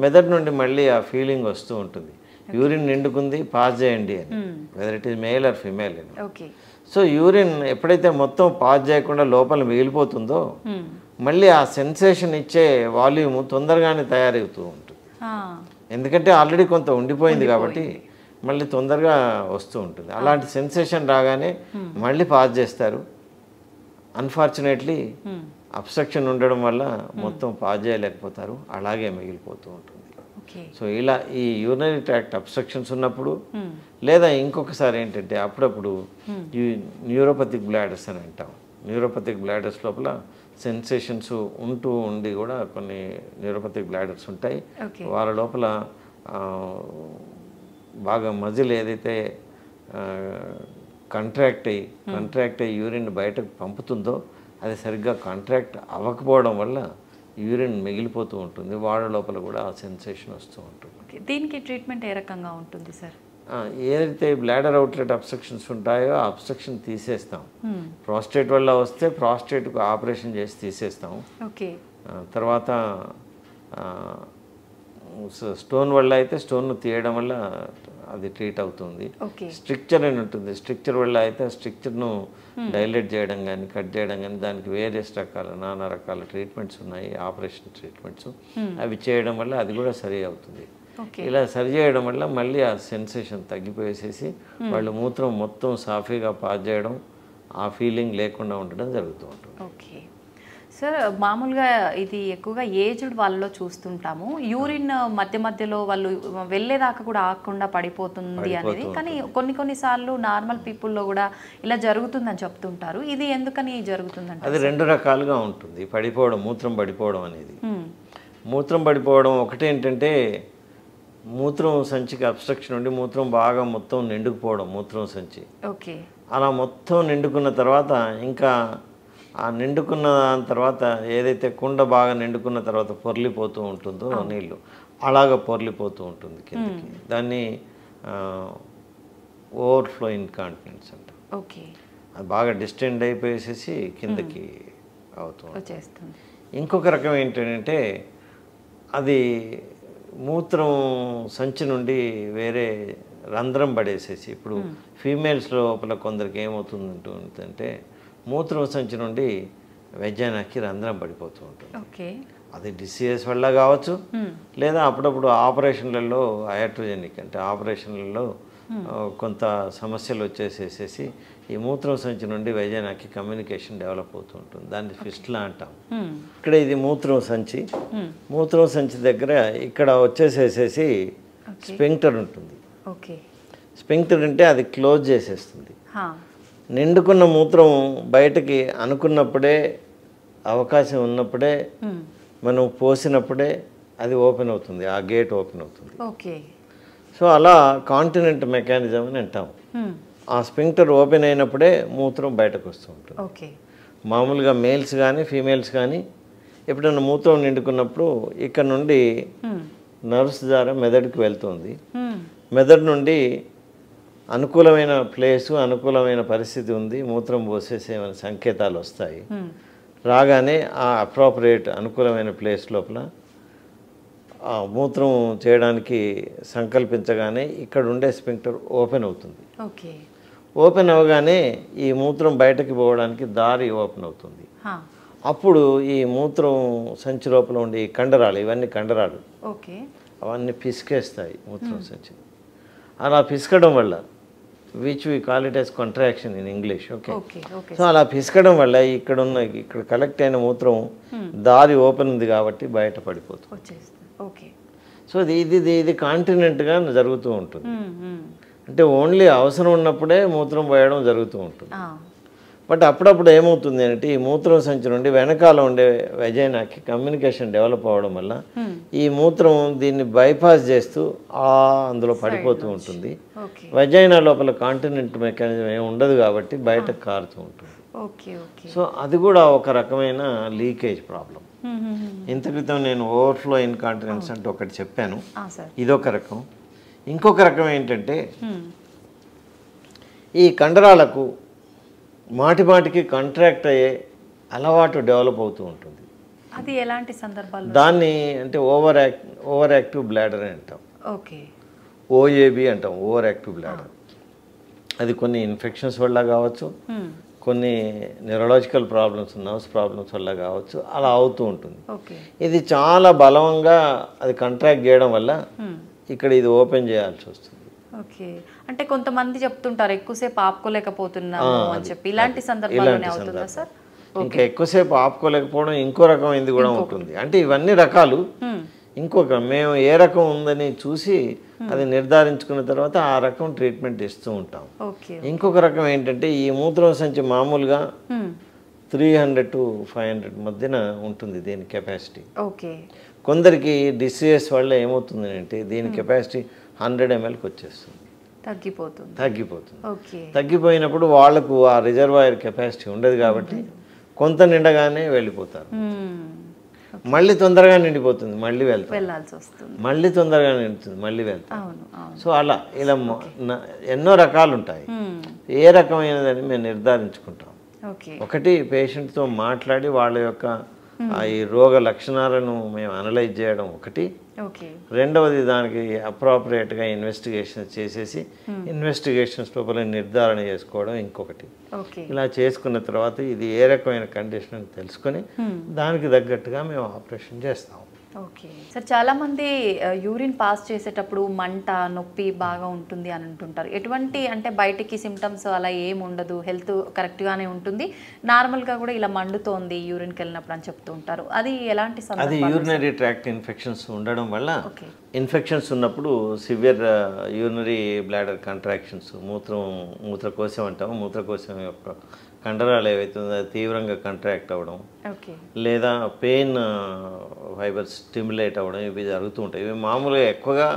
మెదడు నుండి మళ్ళీ ఆ ఫీలింగ్ వస్తూ ఉంటుంది, యూరిన్ నిండుకుంది, పాస్ చేయండి అని, whether it is male or female అని. సో యూరిన్ ఎప్పుడైతే మొత్తం పాస్ చేయకుండా లోపల మిగిలిపోతుందో మళ్ళీ ఆ సెన్సేషన్ ఇచ్చే వాల్యూమ్ తొందరగానే తయారవుతూ ఉంటుంది. ఎందుకంటే ఆల్రెడీ కొంత ఉండిపోయింది కాబట్టి మళ్ళీ తొందరగా వస్తూ ఉంటుంది. అలాంటి సెన్సేషన్ రాగానే మళ్ళీ పాస్ చేస్తారు. అన్ఫార్చునేట్లీ అబ్స్ట్రక్షన్ ఉండడం వల్ల మొత్తం పాస్ చేయలేకపోతారు, అలాగే మిగిలిపోతూ ఉంటుంది. సో ఇలా ఈ యూరినరీ ట్రాక్ట్ అబ్స్ట్రక్షన్స్ ఉన్నప్పుడు, లేదా ఇంకొకసారి ఏంటంటే అప్పుడప్పుడు ఈ న్యూరోపతిక్ బ్లాడర్స్ అని అంటాం. న్యూరోపతిక్ బ్లాడర్స్ లోపల సెన్సేషన్స్ ఉండి కూడా కొన్ని న్యూరోపతిక్ బ్లాడర్స్ ఉంటాయి. వాళ్ళ లోపల బాగా మజిల్ ఏదైతే కాంట్రాక్ట్ అయ్యి యూరిన్ బయటకు పంపుతుందో అది సరిగ్గా కాంట్రాక్ట్ అవ్వకపోవడం వల్ల యూరిన్ మిగిలిపోతూ ఉంటుంది. వాళ్ళ లోపల కూడా ఆ సెన్సేషన్ వస్తూ ఉంటుంది. దీనికి ట్రీట్మెంట్ ఏ రకంగా ఉంటుంది సార్? ఏదైతే బ్లాడర్ అవుట్లెట్ అబ్స్ట్రక్షన్స్ ఉంటాయో ఆ అబ్స్ట్రక్షన్ తీసేస్తాం. ప్రాస్టేట్ వల్ల వస్తే ప్రాస్టేట్కు ఆపరేషన్ చేసి తీసేస్తాం. తర్వాత స్టోన్ వల్ల అయితే స్టోన్ను తీయడం వల్ల అది ట్రీట్ అవుతుంది. స్ట్రిక్చర్ అని ఉంటుంది, స్ట్రిక్చర్ వల్ల అయితే ఆ స్ట్రిక్చర్ను డైలేట్ చేయడం కానీ కట్ చేయడం కానీ దానికి వేరియస్ నానా రకాల ట్రీట్మెంట్స్ ఉన్నాయి, ఆపరేషన్ ట్రీట్మెంట్స్. అవి చేయడం వల్ల అది కూడా సరి అవుతుంది. ఇలా సరి చేయడం వల్ల మళ్ళీ ఆ సెన్సేషన్ తగ్గిపోయేసేసి వాళ్ళు మూత్రం మొత్తం సాఫీగా పాస్ చేయడం, ఆ ఫీలింగ్ లేకుండా ఉండడం జరుగుతూ ఉంటుంది. సార్, మామూలుగా ఇది ఎక్కువగా ఏజ్డ్ వాళ్ళలో చూస్తుంటాము. యూరిన్ మధ్యలో వాళ్ళు వెళ్ళేదాకా కూడా ఆగకుండా పడిపోతుంది అనేది, కానీ కొన్నిసార్లు నార్మల్ పీపుల్లో కూడా ఇలా జరుగుతుందని చెప్తుంటారు. ఇది ఎందుకని జరుగుతుందంటే? అది రెండు రకాలుగా ఉంటుంది పడిపోవడం, మూత్రం పడిపోవడం అనేది. మూత్రం పడిపోవడం ఒకటేంటంటే మూత్రం సంచికి అబ్స్ట్రక్షన్ ఉండి మూత్రం బాగా మొత్తం నిండుకుపోవడం మూత్రం సంచి. అలా మొత్తం నిండుకున్న తర్వాత ఇంకా ఆ నిండుకున్న దాని తర్వాత ఏదైతే కుండ బాగా నిండుకున్న తర్వాత పొర్లిపోతూ ఉంటుందో నీళ్ళు అలాగ పొర్లిపోతూ ఉంటుంది కిందకి. దాన్ని ఓవర్ఫ్లో ఇన్కాంటినెన్స్ అంట. ఓకే. అది బాగా డిస్టెండ్ అయిపోయేసేసి కిందకి అవుతుంది. ఇంకొక రకం ఏంటంటే అది మూత్రం సంచి నుండి వేరే రంధ్రం పడేసేసి, ఇప్పుడు ఫీమేల్స్ లోపల కొందరికి ఏమవుతుందంటే మూత్రం సంచి నుండి వెజైనాకి రంధ్రం పడిపోతూ ఉంటుంది. ఓకే. అది డిసీజెస్ వల్ల కావచ్చు, లేదా అప్పుడప్పుడు ఆపరేషన్లలో యాట్రోజెనిక్ అంటే ఆపరేషన్లలో కొంత సమస్యలు వచ్చేసేసేసి ఈ మూత్రం సంచి నుండి వెజైనాకి కమ్యూనికేషన్ డెవలప్ అవుతూ ఉంటుంది. దాన్ని ఫిస్టులా అంటాం. ఇక్కడ ఇది మూత్రం సంచి. మూత్రం సంచి దగ్గర ఇక్కడ వచ్చేసేసేసి స్పింక్టర్ ఉంటుంది. ఓకే. స్పింక్టర్ అంటే అది క్లోజ్ చేసేస్తుంది. నిండుకున్న మూత్రం బయటకి అనుకున్నప్పుడే, అవకాశం ఉన్నప్పుడే, మనం పోసినప్పుడే అది ఓపెన్ అవుతుంది, ఆ గేట్ ఓపెన్ అవుతుంది. ఓకే. సో అలా కాంటినెంట్ మెకానిజం అని అంటాం. ఆ స్పింక్టర్ ఓపెన్ అయినప్పుడే మూత్రం బయటకు వస్తూ ఉంటుంది. ఓకే. మామూలుగా మేల్స్ కానీ ఫీమేల్స్ కానీ ఎప్పుడైనా మూత్రం నిండుకున్నప్పుడు ఇక్కడ నుండి నర్వ్స్ ద్వారా మెదడుకి వెళ్తుంది. మెదడు నుండి అనుకూలమైన ప్లేసు, అనుకూలమైన పరిస్థితి ఉంది, మూత్రం పోసేసేమని సంకేతాలు వస్తాయి. రాగానే ఆ అప్రోప్రియేట్ అనుకూలమైన ప్లేస్ లోపల మూత్రం చేయడానికి సంకల్పించగానే ఇక్కడ ఉండే స్పింక్టర్ ఓపెన్ అవుతుంది. ఓకే. ఓపెన్ అవ్వగానే ఈ మూత్రం బయటకి పోవడానికి దారి ఓపెన్ అవుతుంది. అప్పుడు ఈ మూత్రం సంచి లోపల ఉండే కండరాలు, ఇవన్నీ కండరాలు, ఓకే, అవన్నీ పిసికేస్తాయి మూత్రం సంచి. అలా పిసకడం వల్ల, which we call it as contraction in English. Okay. So అలా పిసకడం వల్ల ఇక్కడ కలెక్ట్ అయిన మూత్రం దారి ఓపెన్ ఉంది కాబట్టి బయట పడిపోతుంది. ఓకే. సో ఇది కాంటినెంట్గా జరుగుతూ ఉంటుంది. అంటే ఓన్లీ అవసరం ఉన్నప్పుడే మూత్రం పోయడం జరుగుతూ ఉంటుంది. బట్ అప్పుడప్పుడు ఏమవుతుంది అంటే ఈ మూత్రం సంచి నుండి వెనకాల ఉండే వెజైనాకి కమ్యూనికేషన్ డెవలప్ అవ్వడం వల్ల ఈ మూత్రం దీన్ని బైపాస్ చేస్తూ అందులో పడిపోతూ ఉంటుంది. వెజైనా లోపల కాంటినెంట్ మెకానిజం ఏమి ఉండదు కాబట్టి బయటకు కారుతూ ఉంటుంది. సో అది కూడా ఒక రకమైన లీకేజ్ ప్రాబ్లం. ఇంత క్రితం నేను ఓవర్ఫ్లో ఇన్కాంటినెన్స్ అంటే ఒకటి చెప్పాను, ఇదొక రకం. ఇంకొక రకం ఏంటంటే ఈ కండరాలకు మాటిమాటికి కాంట్రాక్ట్ అయ్యే అలవాటు డెవలప్ అవుతూ ఉంటుంది. అది ఎలాంటి సందర్భాల్లో? దాన్ని అంటే ఓవర్ యాక్టివ్ బ్లాడర్ అని అంటాం. ఓకే. ఓఏబి అంటాం, ఓవర్ యాక్టివ్ బ్లాడర్. అది కొన్ని ఇన్ఫెక్షన్స్ వల్ల కావచ్చు, కొన్ని న్యూరలాజికల్ ప్రాబ్లమ్స్, నర్వ్స్ ప్రాబ్లమ్స్ వల్ల కావచ్చు, అలా అవుతూ ఉంటుంది. ఇది చాలా బలంగా అది కాంట్రాక్ట్ చేయడం వల్ల ఇక్కడ ఇది ఓపెన్ చేయాల్సి వస్తుంది. ఓకే. అంటే కొంతమంది చెప్తుంటారు ఎక్కువసేపు ఆపుకోలేకపోతున్నాము అని చెప్పి, ఇలాంటి సందర్భాల్లోనే అవుతుందా సార్? ఇంకా ఎక్కువసేపు ఆపుకోలేకపోవడం ఇంకో రకం ఇది కూడా ఉంటుంది. అంటే ఇవన్నీ రకాలు. ఇంకొక మేము ఏ రకం ఉందని చూసి అది నిర్ధారించుకున్న తర్వాత ఆ రకం ట్రీట్మెంట్ ఇస్తూ ఉంటాం. ఇంకొక రకం ఏంటంటే ఈ మూత్రం సంచి మామూలుగా 300 to 500 మధ్యన ఉంటుంది దీని కెపాసిటీ. కొందరికి డిసీజెస్ వల్ల ఏమవుతుంది అంటే దీని కెపాసిటీ 100 mlకి వచ్చేస్తుంది, తగ్గిపోతుంది. తగ్గిపోయినప్పుడు వాళ్లకు ఆ రిజర్వాయర్ కెపాసిటీ ఉండదు కాబట్టి కొంత నిండగానే వెళ్ళిపోతారు. మళ్ళీ తొందరగా నిండిపోతుంది, మళ్ళీ వెళ్తాల్సి వస్తుంది, మళ్ళీ తొందరగా నిండుతుంది, మళ్ళీ వెళ్తాం. సో అలా ఇలా ఎన్నో రకాలు ఉంటాయి. ఏ రకమైనదని మేము నిర్ధారించుకుంటాం. ఒకటి పేషెంట్తో మాట్లాడి వాళ్ళ యొక్క ఈ రోగ లక్షణాలను మేము అనలైజ్ చేయడం ఒకటి. రెండవది దానికి అప్రాపరియేట్గా ఇన్వెస్టిగేషన్స్ చేసేసి ఇన్వెస్టిగేషన్స్ లోపల నిర్ధారణ చేసుకోవడం ఇంకొకటి. ఇలా చేసుకున్న తర్వాత ఇది ఏ రకమైన కండిషన్ అని తెలుసుకొని దానికి తగ్గట్టుగా మేము ఆపరేషన్ చేస్తాం. ఓకే సార్, చాలామంది యూరిన్ పాస్ చేసేటప్పుడు మంట, నొప్పి బాగా ఉంటుంది అని అంటుంటారు. ఎటువంటి అంటే బయటికి సిమ్టమ్స్ అలా ఏమి ఉండదు, హెల్త్ కరెక్ట్గానే ఉంటుంది, నార్మల్గా కూడా ఇలా మండుతోంది యూరిన్కి వెళ్ళినప్పుడు అని చెప్తూ ఉంటారు. అది ఎలాంటి సందర్భం? అది యూరినరీ ట్రాక్ట్ ఇన్ఫెక్షన్స్ ఉండడం వల్ల, ఇన్ఫెక్షన్స్ ఉన్నప్పుడు సివియర్ యూరినరీ బ్లాడర్ కాంట్రాక్షన్స్, మూత్రకోశం అంటాము, మూత్రకోశం యొక్క కండరాలు ఏవైతే ఉందో అది తీవ్రంగా కంట్రాక్ట్ అవ్వడం, ఓకే లేదా పెయిన్ ఫైబర్స్ స్టిమ్యులేట్ అవ్వడం ఇవి జరుగుతూ ఉంటాయి. ఇవి మామూలుగా ఎక్కువగా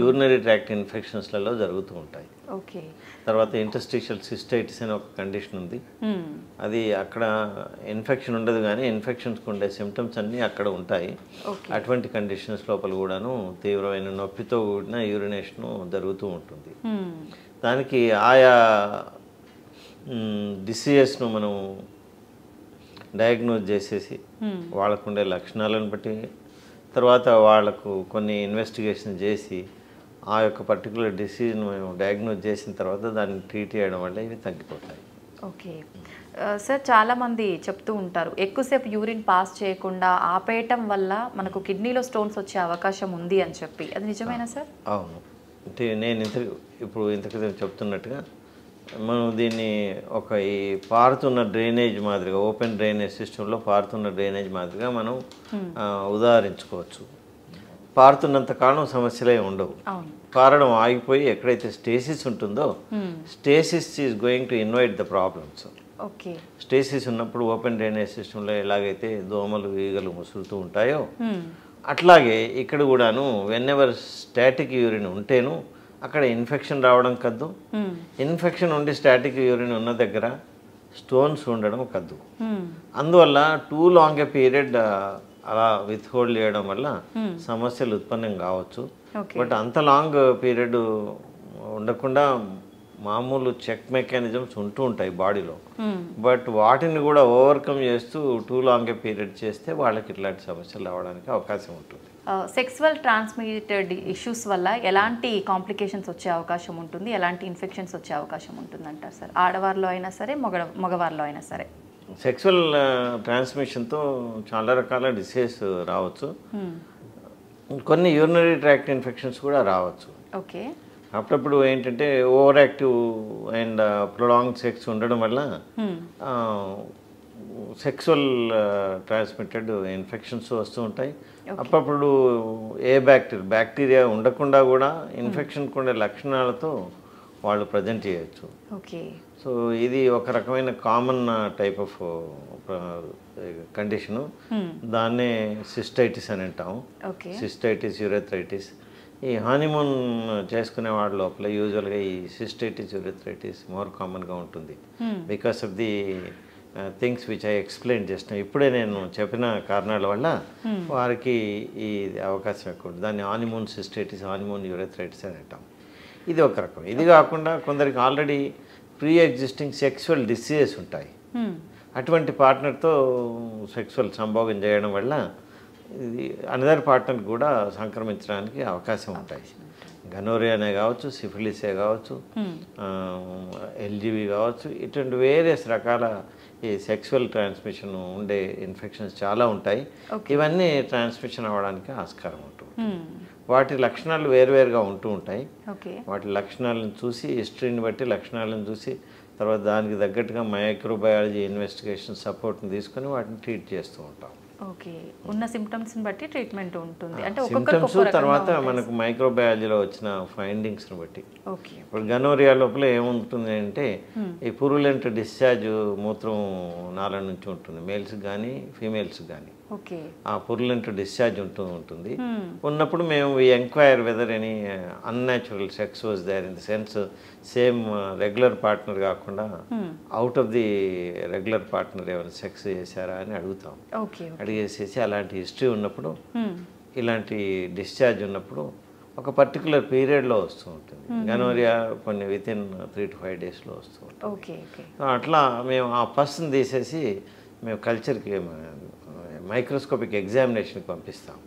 యూరినరీ ట్రాక్ట్ ఇన్ఫెక్షన్స్లలో జరుగుతూ ఉంటాయి. ఓకే తర్వాత ఇంటర్స్టిషియల్ సిస్టైటిస్ అనే ఒక కండిషన్ ఉంది. అది అక్కడ ఇన్ఫెక్షన్ ఉండదు కానీ ఇన్ఫెక్షన్స్కి ఉండే సిమ్టమ్స్ అన్నీ అక్కడ ఉంటాయి. అటువంటి కండిషన్స్ లోపల కూడాను తీవ్రమైన నొప్పితో కూడిన యూరినేషను జరుగుతూ ఉంటుంది. దానికి ఆయా డిసీజెస్ను మనం డయాగ్నోజ్ చేసేసి వాళ్ళకు ఉండే లక్షణాలను బట్టి తర్వాత వాళ్ళకు కొన్ని ఇన్వెస్టిగేషన్ చేసి ఆ యొక్క పర్టికులర్ డిసీజ్ను మేము డయాగ్నోజ్ చేసిన తర్వాత దాన్ని ట్రీట్ చేయడం వల్ల ఇవి తగ్గిపోతాయి. ఓకే సార్, చాలామంది చెప్తూ ఉంటారు ఎక్కువసేపు యూరిన్ పాస్ చేయకుండా ఆపేయటం వల్ల మనకు కిడ్నీలో స్టోన్స్ వచ్చే అవకాశం ఉంది అని చెప్పి, అది నిజమేనా సార్? అవును, అంటే నేను ఇప్పుడు ఇంతకుముందు చెప్తున్నట్టుగా మనం దీన్ని ఒక ఈ పారుతున్న డ్రైనేజ్ మాదిరిగా ఓపెన్ డ్రైనేజ్ సిస్టంలో పారుతున్న డ్రైనేజ్ మాదిరిగా మనం ఉదాహరించుకోవచ్చు. పారుతున్నంత కాలం సమస్యలే ఉండవు. పారడం ఆగిపోయి ఎక్కడైతే స్టేసిస్ ఉంటుందో stasis is going to invite the problems. Okay stasis ఉన్నప్పుడు ఓపెన్ డ్రైనేజ్ సిస్టంలో ఎలాగైతే దోమలు ఈగలు ముసురుతూ ఉంటాయో అట్లాగే ఇక్కడ కూడాను వెన్నెవర్ స్టాటిక్ యూరిన్ ఉంటేను అక్కడ ఇన్ఫెక్షన్ రావడం కద్దు. ఇన్ఫెక్షన్ ఉండి స్టాటిక్ యూరిన్ ఉన్న దగ్గర స్టోన్స్ ఉండడం కద్దు. అందువల్ల టూ లాంగ్ ఏ పీరియడ్ అలా విత్హోల్డ్ చేయడం వల్ల సమస్యలు ఉత్పన్నం కావచ్చు. బట్ అంత లాంగ్ పీరియడ్ ఉండకుండా మామూలు చెక్ మెకానిజమ్స్ ఉంటూ ఉంటాయి బాడీలో. బట్ వాటిని కూడా ఓవర్కమ్ చేస్తూ టూ లాంగ్ ఏ పీరియడ్ చేస్తే వాళ్ళకి ఇట్లాంటి సమస్యలు రావడానికి అవకాశం ఉంటుంది. సెక్సువల్ ట్రాన్స్మిటెడ్ ఇష్యూస్ వల్ల ఎలాంటి కాంప్లికేషన్స్ వచ్చే అవకాశం ఉంటుంది, ఎలాంటి ఇన్ఫెక్షన్స్ వచ్చే అవకాశం ఉంటుంది అంటారు సార్? ఆడవారిలో అయినా సరే మగవారిలో అయినా సరే సెక్సువల్ ట్రాన్స్మిషన్తో చాలా రకాల డిసీజెస్ రావచ్చు. కొన్ని యూరినరీ ట్రాక్ట్ ఇన్ఫెక్షన్స్ కూడా రావచ్చు. ఓకే అప్పుడప్పుడు ఏంటంటే over active and prolong sex ఉండడం వల్ల సెక్సువల్ ట్రాన్స్మిటెడ్ ఇన్ఫెక్షన్స్ వస్తూ ఉంటాయి. అప్పుడప్పుడు ఏ బ్యాక్టీరియా ఉండకుండా కూడా ఇన్ఫెక్షన్కి ఉండే లక్షణాలతో వాళ్ళు ప్రజెంట్ చేయొచ్చు. ఓకే సో ఇది ఒక రకమైన కామన్ టైప్ ఆఫ్ కండిషను. దాన్నే సిస్టైటిస్ అని అంటాము. సిస్టైటిస్, యూరెథ్రైటిస్. ఈ హనీమూన్ చేసుకునే వాళ్ళ లోపల యూజువల్గా ఈ సిస్టైటిస్, యూరెథ్రైటిస్ మోర్ కామన్గా ఉంటుంది because of the things which I explain చేసిన ఇప్పుడే నేను చెప్పిన కారణాల వల్ల వారికి ఈ అవకాశం ఎక్కువ ఉంటుంది. దాన్ని హనీమూన్ సిస్టైటిస్, హనీమూన్ యూరెథ్రైటిస్ అని అంటాం. ఇది ఒక రకం. ఇది కాకుండా కొందరికి already pre existing sexual diseases ఉంటాయి. అటువంటి పార్ట్నర్తో సెక్సువల్ సంభోగం చేయడం వల్ల ఇది అనదర్ పార్ట్నర్ కూడా సంక్రమించడానికి అవకాశం ఉంటాయి. గనోరియానే కావచ్చు, సిఫిలిసే కావచ్చు, ఎల్జీవి కావచ్చు, ఇటువంటి వేరియస్ రకాల ఈ సెక్సువల్ ట్రాన్స్మిషన్ ఉండే ఇన్ఫెక్షన్స్ చాలా ఉంటాయి. ఇవన్నీ ట్రాన్స్మిషన్ అవ్వడానికి ఆస్కారం ఉంటుంది. వాటి లక్షణాలు వేరువేరుగా ఉంటూ ఉంటాయి. వాటి లక్షణాలను చూసి హిస్టరీని బట్టి లక్షణాలను చూసి తర్వాత దానికి తగ్గట్టుగా మైక్రోబయాలజీ ఇన్వెస్టిగేషన్ సపోర్ట్ని తీసుకొని వాటిని ట్రీట్ చేస్తూ ఉంటాం. ఓకే, ఉన్న సిమ్టమ్స్ని బట్టి ట్రీట్మెంట్ ఉంటుంది. అంటే సిమ్టమ్స్ తర్వాత మనకు మైక్రోబయాలజీలో వచ్చిన ఫైండింగ్స్ని బట్టి. ఓకే, ఇప్పుడు గనోరియా లోపల ఏముంటుంది అంటే ఈ పురులెంట్ డిశ్చార్జ్ మూత్రం నాళం నుంచి ఉంటుంది, మేల్స్కి కానీ ఫీమేల్స్కి కానీ. ఓకే, ఆ పురులెంట్ డిశ్చార్జ్ ఉంటుంది. ఉన్నప్పుడు మేము enquire whether any unnatural sex was there in the sense same regular partner కాకుండా out of the regular partner ఏమైనా సెక్స్ చేశారా అని అడుగుతాం. అడిగేసేసి అలాంటి హిస్టరీ ఉన్నప్పుడు ఇలాంటి డిశ్చార్జ్ ఉన్నప్పుడు ఒక పర్టికులర్ పీరియడ్లో వస్తూ ఉంటుంది. గనోరియా కొన్ని వితిన్ 3 to 5 daysలో వస్తూ ఉంటుంది. అట్లా మేము ఆ పర్సన్ తీసేసి మేము కల్చర్కి మైక్రోస్కోపిక్ ఎగ్జామినేషన్కి పంపిస్తాం.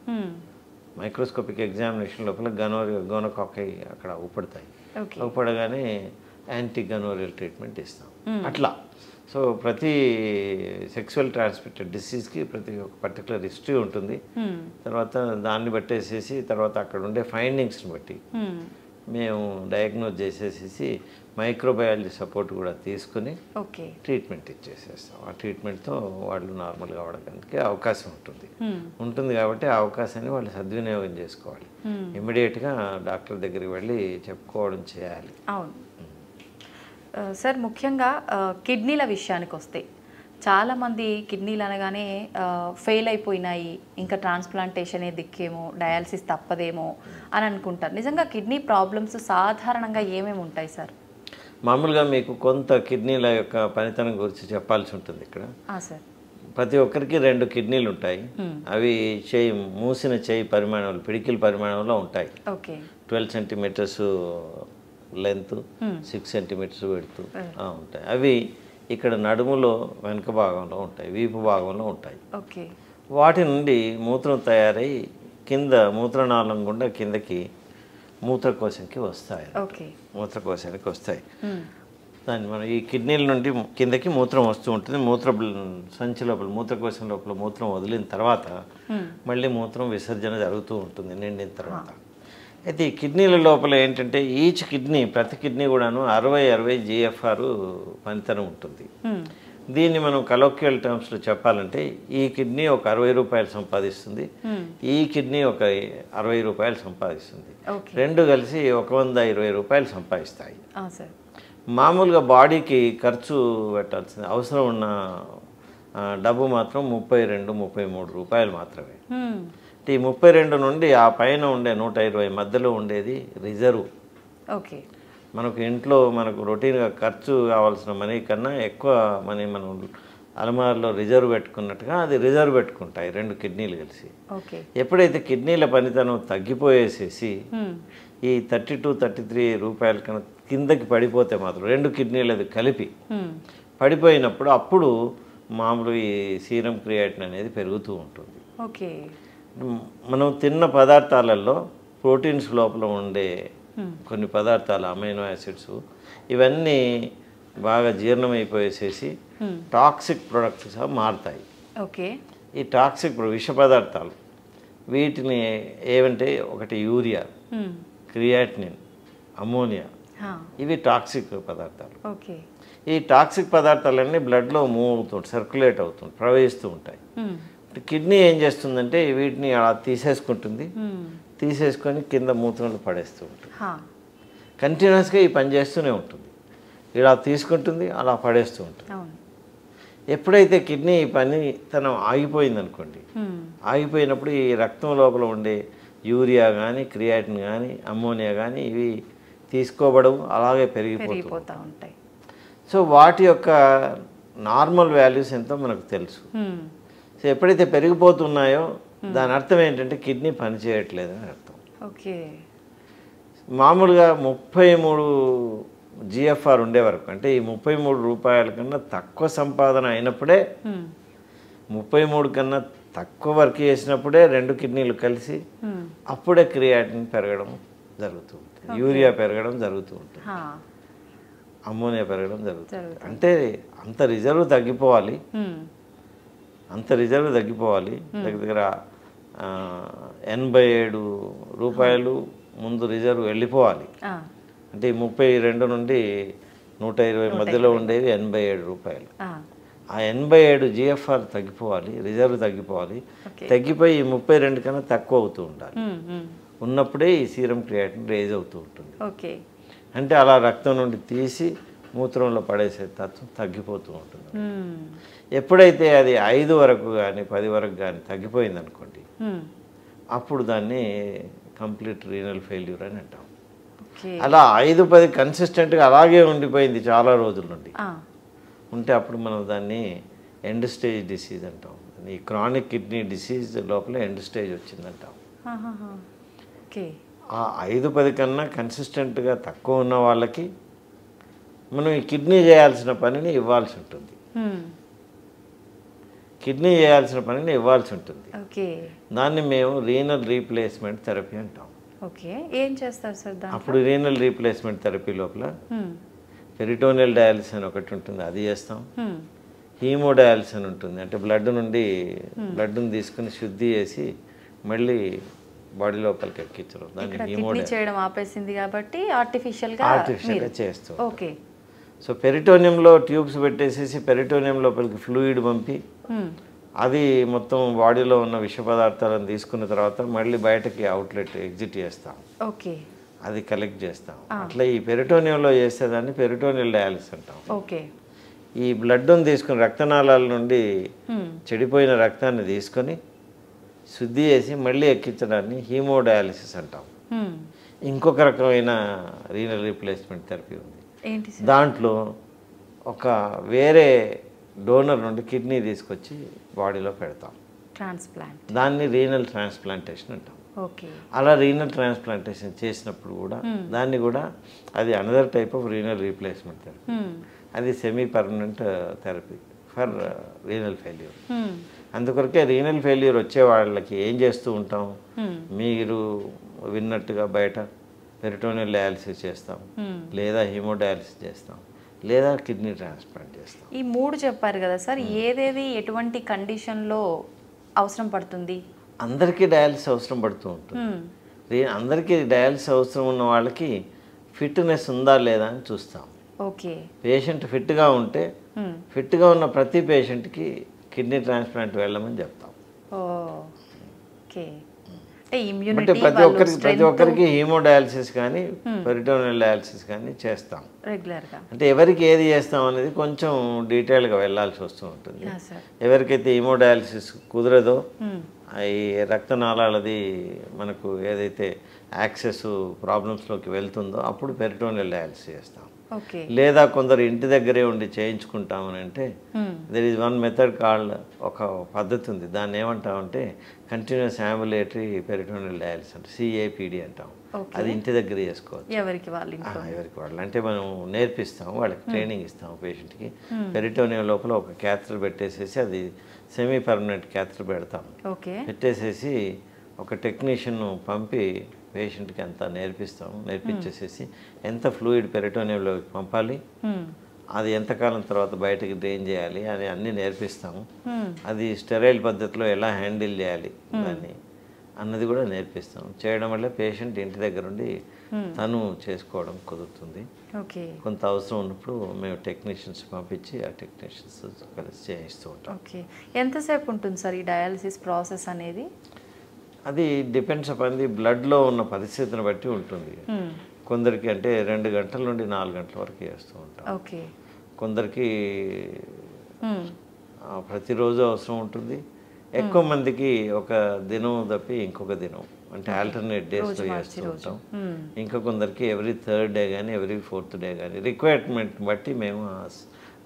మైక్రోస్కోపిక్ ఎగ్జామినేషన్ లోపల గోనోకాకై అక్కడ ఊపడతాయి. ఊపడగానే యాంటీ గనోరియల్ ట్రీట్మెంట్ ఇస్తాం. అట్లా సో ప్రతి సెక్సువల్ ట్రాన్స్మిటెడ్ డిసీజ్కి ప్రతి ఒక పర్టికులర్ హిస్టరీ ఉంటుంది. తర్వాత దాన్ని బట్టేసేసి తర్వాత అక్కడ ఉండే ఫైండింగ్స్ని బట్టి మేము డయాగ్నోజ్ చేసేసి మైక్రోబయాలజీ సపోర్ట్ కూడా తీసుకుని ట్రీట్మెంట్ ఇచ్చేసేస్తాం. ఆ ట్రీట్మెంట్తో వాళ్ళు నార్మల్గా అవడానికి అవకాశం ఉంటుంది కాబట్టి ఆ అవకాశాన్ని వాళ్ళు సద్వినియోగం చేసుకోవాలి. ఇమ్మీడియట్గా డాక్టర్ దగ్గరికి వెళ్ళి చెప్పుకోవడం చేయాలి. అవును. సార్ ముఖ్యంగా కిడ్నీల విషయానికి వస్తే చాలామంది కిడ్నీలు అనగానే ఫెయిల్ అయిపోయినాయి, ఇంకా ట్రాన్స్ప్లాంటేషన్ దిక్కేమో, డయాలసిస్ తప్పదేమో అని అనుకుంటారు. నిజంగా కిడ్నీ ప్రాబ్లమ్స్ సాధారణంగా ఏమేమి ఉంటాయి సార్? మామూలుగా మీకు కొంత కిడ్నీల యొక్క పనితనం గురించి చెప్పాల్సి ఉంటుంది ఇక్కడ. సార్ ప్రతి ఒక్కరికి 2 కిడ్నీలు ఉంటాయి. అవి మూసిన చేయి పరిమాణంలో, పిడికిల పరిమాణంలో ఉంటాయి. ఓకే. 12 సెంటీమీటర్స్ లెంత్, 6 సెంటీమీటర్స్ వెడుతూ ఉంటాయి. అవి ఇక్కడ నడుములో వెనుక భాగంలో ఉంటాయి, వీపు భాగంలో ఉంటాయి. ఓకే. వాటి నుండి మూత్రం తయారై కింద మూత్రనాళం గుండా కిందకి మూత్రకోశంకి వస్తాయి. ఓకే. మూత్రకోశానికి వస్తాయి. దాన్ని మనం ఈ కిడ్నీల నుండి కిందకి మూత్రం వస్తూ ఉంటుంది. సంచి లోపల, మూత్రకోశం లోపల మూత్రం వదిలిన తర్వాత మళ్ళీ మూత్రం విసర్జన జరుగుతూ ఉంటుంది నిండిన తర్వాత. అయితే ఈ కిడ్నీల లోపల ఏంటంటే ప్రతి కిడ్నీ కూడాను 60 GFR పనితనం ఉంటుంది. దీన్ని మనం కలోక్యువల్ టర్మ్స్లో చెప్పాలంటే ఈ కిడ్నీ ఒక 60 రూపాయలు సంపాదిస్తుంది, ఈ కిడ్నీ ఒక 60 రూపాయలు సంపాదిస్తుంది. 2 కలిసి 120 రూపాయలు సంపాదిస్తాయి. మామూలుగా బాడీకి ఖర్చు పెట్టాల్సింది అవసరం ఉన్న డబ్బు మాత్రం 32-33 రూపాయలు మాత్రమే. ఈ 32 నుండి ఆ పైన ఉండే 120 మధ్యలో ఉండేది రిజర్వ్. ఓకే. మనకు ఇంట్లో మనకు రొటీన్గా ఖర్చు కావాల్సిన మనీ కన్నా ఎక్కువ మనీ మనం అలమారులో రిజర్వ్ పెట్టుకున్నట్టుగా అది రిజర్వ్ పెట్టుకుంటాయి 2 కిడ్నీలు కలిసి. ఎప్పుడైతే కిడ్నీల పనితనం తగ్గిపోయేసేసి ఈ 32-33 రూపాయల కన్నా కిందకి పడిపోతే మాత్రం 2 కిడ్నీలు అది కలిపి పడిపోయినప్పుడు అప్పుడు మామూలు ఈ సీరం క్రియాటిన్ అనేది పెరుగుతూ ఉంటుంది. ఓకే. మనం తిన్న పదార్థాలలో ప్రోటీన్స్ లోపల ఉండే కొన్ని పదార్థాలు, అమైనో యాసిడ్స్, ఇవన్నీ బాగా జీర్ణమైపోయేసేసి టాక్సిక్ ప్రొడక్ట్స్గా మారుతాయి. ఓకే. ఈ టాక్సిక్ విష పదార్థాలు వీటిని ఏమంటే ఒకటి యూరియా, క్రియాటినిన్, అమోనియా, ఇవి టాక్సిక్ పదార్థాలు. ఓకే. ఈ టాక్సిక్ పదార్థాలన్నీ బ్లడ్లో మూవ్ అవుతుంటాయి, సర్క్యులేట్ అవుతుంది, ప్రవహిస్తూ ఉంటాయి. కిడ్నీ ఏం చేస్తుందంటే వీటిని అలా తీసేసుకొని కింద మూత్రంలో పడేస్తూ ఉంటుంది. కంటిన్యూస్గా ఈ పని చేస్తూనే ఉంటుంది. ఇలా తీసుకుంటుంది, అలా పడేస్తూ ఉంటుంది. ఎప్పుడైతే కిడ్నీ పని ఆగిపోయిందనుకోండి, ఆగిపోయినప్పుడు ఈ రక్తం లోపల ఉండే యూరియా కానీ, క్రియాటిన్ కానీ, అమ్మోనియా కానీ ఇవి తీసుకోబడవు, అలాగే పెరిగిపోతూ ఉంటాయి. సో వాటి యొక్క నార్మల్ వాల్యూస్ ఎంతో మనకు తెలుసు. సో ఎప్పుడైతే పెరిగిపోతున్నాయో దాని అర్థం ఏంటంటే కిడ్నీ పనిచేయట్లేదని అర్థం. ఓకే. మామూలుగా 33 GFR ఉండే వరకు, అంటే ఈ 33 రూపాయల కన్నా తక్కువ సంపాదన అయినప్పుడే, 33 కన్నా తక్కువ వర్క్ చేసినప్పుడే 2 కిడ్నీలు కలిసి అప్పుడే క్రియాటిన్ పెరగడం జరుగుతూ ఉంటుంది, యూరియా పెరగడం జరుగుతూ ఉంటుంది, అమ్మోనియా పెరగడం జరుగుతుంది. అంటే అంత రిజర్వ్ తగ్గిపోవాలి, దగ్గర 87 రూపాయలు ముందు రిజర్వ్ వెళ్ళిపోవాలి. అంటే 32 నుండి 120 మధ్యలో ఉండేవి 87 రూపాయలు. ఆ 87 GFR తగ్గిపోవాలి, రిజర్వ్ తగ్గిపోవాలి. తగ్గిపోయి 32 కన్నా తక్కువ అవుతూ ఉండాలి. ఉన్నప్పుడే ఈ సీరం క్రియాటిన్ రేజ్ అవుతూ ఉంటుంది. అంటే అలా రక్తం నుండి తీసి మూత్రంలో పడేసే తత్వం తగ్గిపోతూ ఉంటుంది. ఎప్పుడైతే అది 5 వరకు కానీ 10 వరకు కానీ తగ్గిపోయింది అనుకోండి, అప్పుడు దాన్ని కంప్లీట్ రీనల్ ఫెయిల్యూర్ అని అంటాం. అలా 5-10 కన్సిస్టెంట్గా అలాగే ఉండిపోయింది చాలా రోజుల నుండి ఉంటే అప్పుడు మనం దాన్ని ఎండ్ స్టేజ్ డిసీజ్ అంటాం. ఈ క్రానిక్ కిడ్నీ డిసీజ్ లోపల ఎండ్ స్టేజ్ వచ్చిందంటాం. ఆ 5-10 కన్నా కన్సిస్టెంట్గా తక్కువ ఉన్న వాళ్ళకి మనం ఈ కిడ్నీ చేయాల్సిన పనిని ఇవ్వాల్సి ఉంటుంది. దాన్ని మేము రీనల్ రీప్లేస్మెంట్ థెరపీ అంటాం. ఏం చేస్తారు సార్? అప్పుడు రీనల్ రీప్లేస్మెంట్ థెరపీ లోపల పెరిటోనియల్ డయాలిసిస్ అని ఒకటి ఉంటుంది, అది చేస్తాం. హీమోడయాలిసిస్ అని ఉంటుంది, అంటే బ్లడ్ని తీసుకుని శుద్ధి చేసి మళ్ళీ బాడీ లోపలికి ఎక్కించడం, దాన్ని ఆర్టిఫిషియల్గా చేస్తాం. సో పెరిటోనియంలో ట్యూబ్స్ పెట్టేసేసి పెరిటోనియం లోపలికి ఫ్లూయిడ్ పంపి అది మొత్తం బాడీలో ఉన్న విష పదార్థాలను తీసుకున్న తర్వాత మళ్ళీ బయటకి అవుట్లెట్ ఎగ్జిట్ చేస్తాం. అది కలెక్ట్ చేస్తాం. అట్లా ఈ పెరిటోనియంలో చేసేదాన్ని పెరిటోనియల్ డయాలిసిస్ అంటాం. ఓకే. ఈ బ్లడ్ని తీసుకుని రక్తనాళాల నుండి చెడిపోయిన రక్తాన్ని తీసుకొని శుద్ధి చేసి మళ్ళీ ఎక్కించడాన్ని హీమోడయాలిసిస్ అంటాం. ఇంకొక రకమైన రీనల్ రీప్లేస్మెంట్ థెరపీ ఉంది. దాంట్లో ఒక వేరే డోనర్ నుండి కిడ్నీ తీసుకొచ్చి బాడీలో పెడతాం. ట్రాన్స్ప్లాంట్, దాన్ని రీనల్ ట్రాన్స్ప్లాంటేషన్ అంటాం. ఓకే. అలా రీనల్ ట్రాన్స్ప్లాంటేషన్ చేసినప్పుడు కూడా దాన్ని కూడా అది another type of renal replacement therapy. అది semi permanent therapy for renal failure. అందుకొరకే రీనల్ ఫెయిల్యూర్ వచ్చే వాళ్ళకి ఏం చేస్తూ ఉంటాం, మీరు విన్నట్టుగా బయట పెరిటోనియల్ డయాలిసిస్ చేస్తాం, లేదా హీమోడయాలిసిస్ చేస్తాం, లేదా కిడ్నీ ట్రాన్స్ప్లాంట్ చేస్తాం. ఈ 3 చెప్పారు కదా సార్, ఏదేది ఎటువంటి కండిషన్లో అవసరం పడుతుంది? అందరికీ డయాలిసిస్ అవసరం పడుతూ ఉంటుంది. అందరికీ డయాలిసిస్ అవసరం ఉన్న వాళ్ళకి ఫిట్నెస్ ఉందా లేదా అని చూస్తాం. ఓకే. పేషెంట్ ఫిట్గా ఉంటే ఫిట్గా ఉన్న ప్రతి పేషెంట్కి కిడ్నీ ట్రాన్స్ప్లాంట్ వెళ్ళమని చెప్తాం. ఓకే. అంటే ప్రతి ఒక్కరికి హీమోడయాలిసిస్ కానీ పెరిటోనియల్ డయాలిసిస్ కానీ చేస్తాం రెగ్యులర్గా. అంటే ఎవరికి ఏది చేస్తాం అనేది కొంచెం డీటెయిల్గా వెళ్ళాల్సి వస్తూ ఉంటుంది. ఎవరికైతే హీమోడయాలిసిస్ కుదరదో ఈ రక్తనాళాలది మనకు ఏదైతే యాక్సెస్ ప్రాబ్లమ్స్లోకి వెళ్తుందో అప్పుడు పెరిటోనియల్ డయాలిసిస్ చేస్తాం. లేదా కొందరు ఇంటి దగ్గరే ఉండి చేయించుకుంటామని అంటే there is one method called, ఒక పద్ధతి ఉంది, దాన్ని ఏమంటామంటే కంటిన్యూస్ అంబులేటరీ పెరిటోనియల్ డయాలిసిస్ అంటే CAPD అంటాం. అది ఇంటి దగ్గర చేసుకోవచ్చు, ఎవరికి వాళ్ళు. అంటే మనం నేర్పిస్తాం, వాళ్ళకి ట్రైనింగ్ ఇస్తాం పేషెంట్కి. పెరిటోనియం లోపల ఒక క్యాథెటర్ పెట్టేసేసి అది సెమీ పర్మనెంట్ క్యాథెటర్ పెడతాం. పెట్టేసేసి ఒక టెక్నీషియన్ పంపి పేషెంట్కి అంతా నేర్పిస్తాం. నేర్పించేసేసి ఎంత ఫ్లూయిడ్ పెరిటోనియంలోకి పంపాలి, అది ఎంతకాలం తర్వాత బయటకి డ్రైన్ చేయాలి అని అన్నీ నేర్పిస్తాము. అది స్టెరైల్ పద్ధతిలో ఎలా హ్యాండిల్ చేయాలి దాన్ని అన్నది కూడా నేర్పిస్తాం. చేయడం వల్ల పేషెంట్ ఇంటి దగ్గర ఉండి తను చేసుకోవడం కుదురుతుంది. కొంత అవసరం ఉన్నప్పుడు మేము టెక్నీషియన్స్ పంపించి ఆ టెక్నీషియన్స్ కలిసి చేయిస్తూ ఉంటాం. ఎంతసేపు ఉంటుంది సార్ ఈ డయాలిసిస్ ప్రాసెస్ అనేది? అది డిపెండ్స్ అపాన్ ది బ్లడ్లో ఉన్న పరిస్థితిని బట్టి ఉంటుంది. కొందరికి అంటే 2 గంటల నుండి 4 గంటల వరకు చేస్తూ ఉంటాం. కొందరికి ప్రతిరోజు అవసరం ఉంటుంది. ఎక్కువ మందికి ఒక దినం తప్పి ఇంకొక దినం అంటే ఆల్టర్నేట్ డేస్లో చేస్తూ ఉంటాం. ఇంకా కొందరికి ఎవ్రీ 3rd డే కానీ ఎవ్రీ 4th డే కానీ రిక్వైర్మెంట్ బట్టి మేము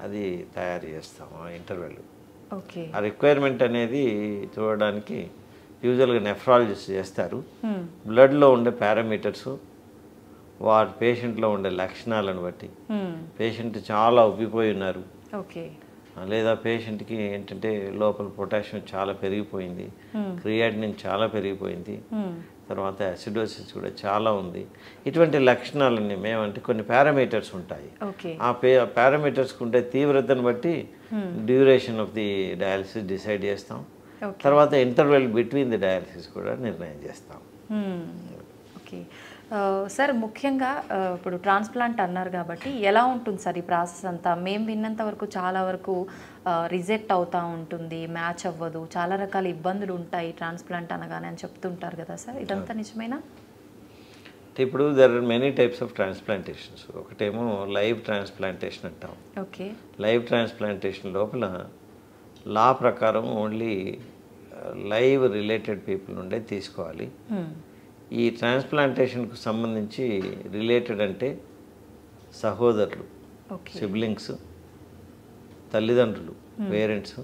అది తయారు చేస్తాము. ఆ ఇంటర్వెల్ ఆ రిక్వైర్మెంట్ అనేది చూడడానికి యూజువల్గా నెఫ్రాలజిస్ట్ చేస్తారు. బ్లడ్లో ఉండే పారామీటర్స్, వారి పేషెంట్లో ఉండే లక్షణాలను బట్టి, పేషెంట్ చాలా ఉబ్బిపోయి ఉన్నారు, లేదా పేషెంట్కి ఏంటంటే లోపల పొటాషియం చాలా పెరిగిపోయింది, క్రియాటినిన్ చాలా పెరిగిపోయింది, తర్వాత యాసిడోసిస్ కూడా చాలా ఉంది, ఇటువంటి లక్షణాలన్నీ మేమంటే కొన్ని పారామీటర్స్ ఉంటాయి. ఆ పారామీటర్స్కి ఉండే తీవ్రతను బట్టి duration of the dialysis decide చేస్తాం. తర్వాత ఇంటర్వెల్ బిట్వీన్ ది డయాలిసిస్ కూడా నిర్ణయం చేస్తాం. ఓకే సార్, ముఖ్యంగా ఇప్పుడు ట్రాన్స్ప్లాంట్ అన్నారు కాబట్టి ఎలా ఉంటుంది సార్ ఈ ప్రాసెస్ అంతా? మేము విన్నంత వరకు చాలా వరకు రిజెక్ట్ అవుతూ ఉంటుంది, మ్యాచ్ అవ్వదు, చాలా రకాల ఇబ్బందులు ఉంటాయి ట్రాన్స్ప్లాంట్ అనగానే అని చెప్తుంటారు కదా సార్, ఇదంతా నిజమేనా? ఇప్పుడు there are many types of transplantations. ఒకటేమో లైవ్ ట్రాన్స్ప్లాంటేషన్ అంటాం. లైవ్ ట్రాన్స్ప్లాంటేషన్ లోపల లా ప్రకారం ఓన్లీ లైవ్ రిలేటెడ్ పీపుల్ నుండే తీసుకోవాలి. ఈ ట్రాన్స్ప్లాంటేషన్కు సంబంధించి రిలేటెడ్ అంటే సహోదరులు, సిబ్లింగ్స్, తల్లిదండ్రులు, parents,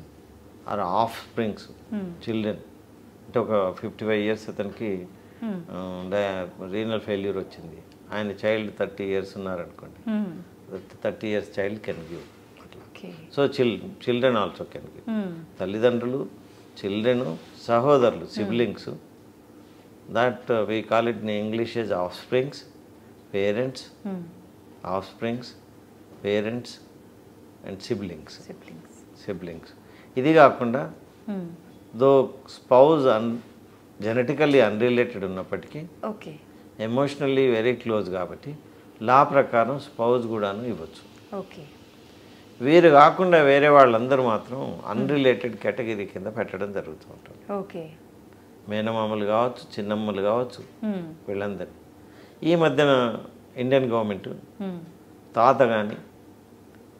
or offsprings, children. అంటే ఒక 55 years అతనికి రీనల్ ఫెయిల్యూర్ వచ్చింది, ఆయన చైల్డ్ 30 years ఉన్నారనుకోండి, 30 years child can give. So children also can give. తల్లిదండ్రులు, చిల్డ్రన్, సహోదరులు, siblings, that we call it in English as offsprings, parents, offsprings, parents and siblings. ఇది కాకుండా దో స్పౌజ్ జెనెటికల్లీ అన్రిలేటెడ్ ఉన్నప్పటికీ emotionally very close కాబట్టి లా ప్రకారం spouse కూడాను ఇవ్వచ్చు. వీరు కాకుండా వేరే వాళ్ళందరూ మాత్రం అన్రిలేటెడ్ కేటగిరీ కింద పెట్టడం జరుగుతూ ఉంటుంది. మేనమామలు కావచ్చు, చిన్నమ్మలు కావచ్చు, వీళ్ళందరూ. ఈ మధ్యన ఇండియన్ గవర్నమెంట్ తాత కానీ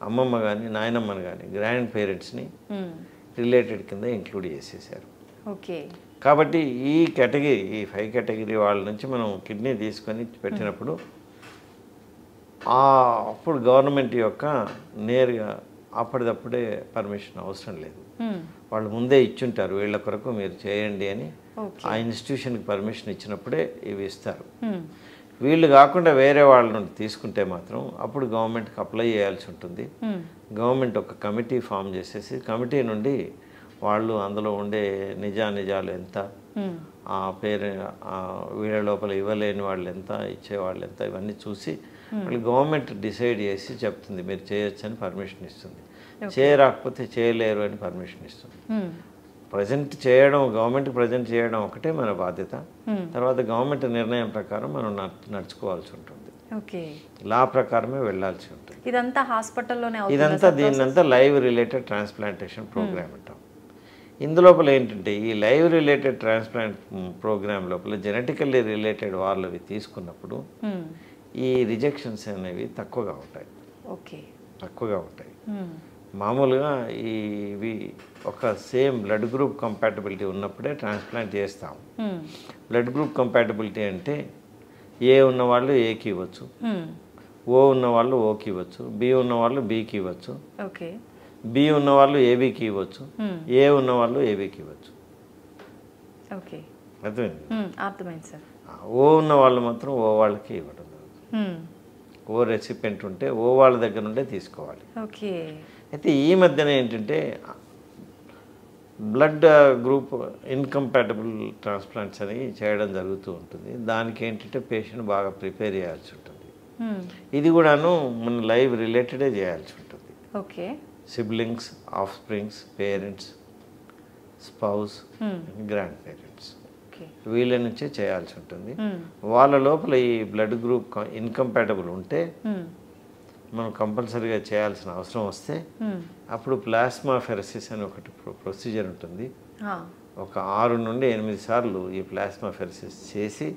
అమ్మమ్మ కానీ నాయనమ్మని కానీ గ్రాండ్ పేరెంట్స్ని రిలేటెడ్ కింద ఇంక్లూడ్ చేసేసారు. ఓకే. కాబట్టి ఈ కేటగిరీ, ఈ 5 కేటగిరీ వాళ్ళ నుంచి మనం కిడ్నీ తీసుకొని పెట్టినప్పుడు అప్పుడు గవర్నమెంట్ యొక్క నేరుగా అప్పటిదప్పుడే పర్మిషన్ అవసరం లేదు. వాళ్ళు ముందే ఇచ్చుంటారు, వీళ్ళ కొరకు మీరు చేయండి అని. ఆ ఇన్స్టిట్యూషన్కి పర్మిషన్ ఇచ్చినప్పుడే ఇవి ఇస్తారు. వీళ్ళు కాకుండా వేరే వాళ్ళ నుండి తీసుకుంటే మాత్రం అప్పుడు గవర్నమెంట్కి అప్లై చేయాల్సి ఉంటుంది. గవర్నమెంట్ ఒక కమిటీ ఫామ్ చేసేసి కమిటీ నుండి వాళ్ళు అందులో ఉండే నిజాలు ఎంత, ఆ పేరు వీళ్ళ లోపల ఇవ్వలేని వాళ్ళు ఎంత, ఇచ్చేవాళ్ళు ఎంత, ఇవన్నీ చూసి వాళ్ళు గవర్నమెంట్ డిసైడ్ చేసి చెప్తుంది మీరు చేయొచ్చు అని పర్మిషన్ ఇస్తుంది. చేయరాకపోతే చేయలేరు అని పర్మిషన్ ఇస్తుంది. ప్రజెంట్ చేయడం, గవర్నమెంట్ ప్రజెంట్ చేయడం ఒకటే మన బాధ్యత. తర్వాత గవర్నమెంట్ నిర్ణయం ప్రకారం మనం నడుచుకోవాల్సి ఉంటుంది. లా ప్రకారమే వెళ్ళాల్సి ఉంటుంది. ఇదంతా హాస్పిటల్లోనే దీన్నంతా లైవ్ రిలేటెడ్ ట్రాన్స్ప్లాంటేషన్ ప్రోగ్రామ్ అంటాం. ఇందులోపల ఏంటంటే ఈ లైవ్ రిలేటెడ్ ట్రాన్స్ప్లాంట్ ప్రోగ్రామ్ లోపల జెనెటికల్లీ రిలేటెడ్ వాళ్ళవి తీసుకున్నప్పుడు ఈ రిజెక్షన్స్ అనేవి తక్కువగా ఉంటాయి. తక్కువగా ఉంటాయి. మామూలుగా ఇవి ఒక సేమ్ బ్లడ్ గ్రూప్ కంపాటబిలిటీ ఉన్నప్పుడే ట్రాన్స్ప్లాంట్ చేస్తాం. బ్లడ్ గ్రూప్ కంపాటబిలిటీ అంటే ఏ ఉన్నవాళ్ళు ఏకి ఇవ్వచ్చు, ఓ ఉన్నవాళ్ళు ఓకి ఇవ్వచ్చు, బి ఉన్నవాళ్ళు బికి ఇవ్వచ్చు, బి ఉన్నవాళ్ళు ఏబికి ఇవ్వచ్చు, ఏ ఉన్నవాళ్ళు ఏబికి ఇవ్వచ్చు. అర్థమైంది సార్. ఓ ఉన్న వాళ్ళు మాత్రం ఓ వాళ్ళకి ఇవ్వడం జరుగుతుంది. ఓ రెసిపెంట్ ఉంటే ఓ వాళ్ళ దగ్గర నుండే తీసుకోవాలి. అయితే ఈ మధ్యన ఏంటంటే బ్లడ్ గ్రూప్ ఇన్కంపాటబుల్ ట్రాన్స్ప్లాంట్స్ అని చేయడం జరుగుతూ ఉంటుంది. దానికి ఏంటంటే పేషెంట్ బాగా ప్రిపేర్ చేయాల్సి ఉంటుంది. ఇది కూడాను మన లైవ్ రిలేటెడే చేయాల్సి ఉంటుంది. Siblings, of springs, parents, spouse, grand parents వీళ్ళ నుంచే చేయాల్సి ఉంటుంది. వాళ్ళ లోపల ఈ బ్లడ్ గ్రూప్ ఇన్కంపాటబుల్ ఉంటే మనం కంపల్సరీగా చేయాల్సిన అవసరం వస్తే అప్పుడు ప్లాస్మా ఫెరసిస్ అని ఒకటి ప్రొసీజర్ ఉంటుంది. ఒక 6 నుండి 8 సార్లు ఈ ప్లాస్మా ఫెరసిస్ చేసి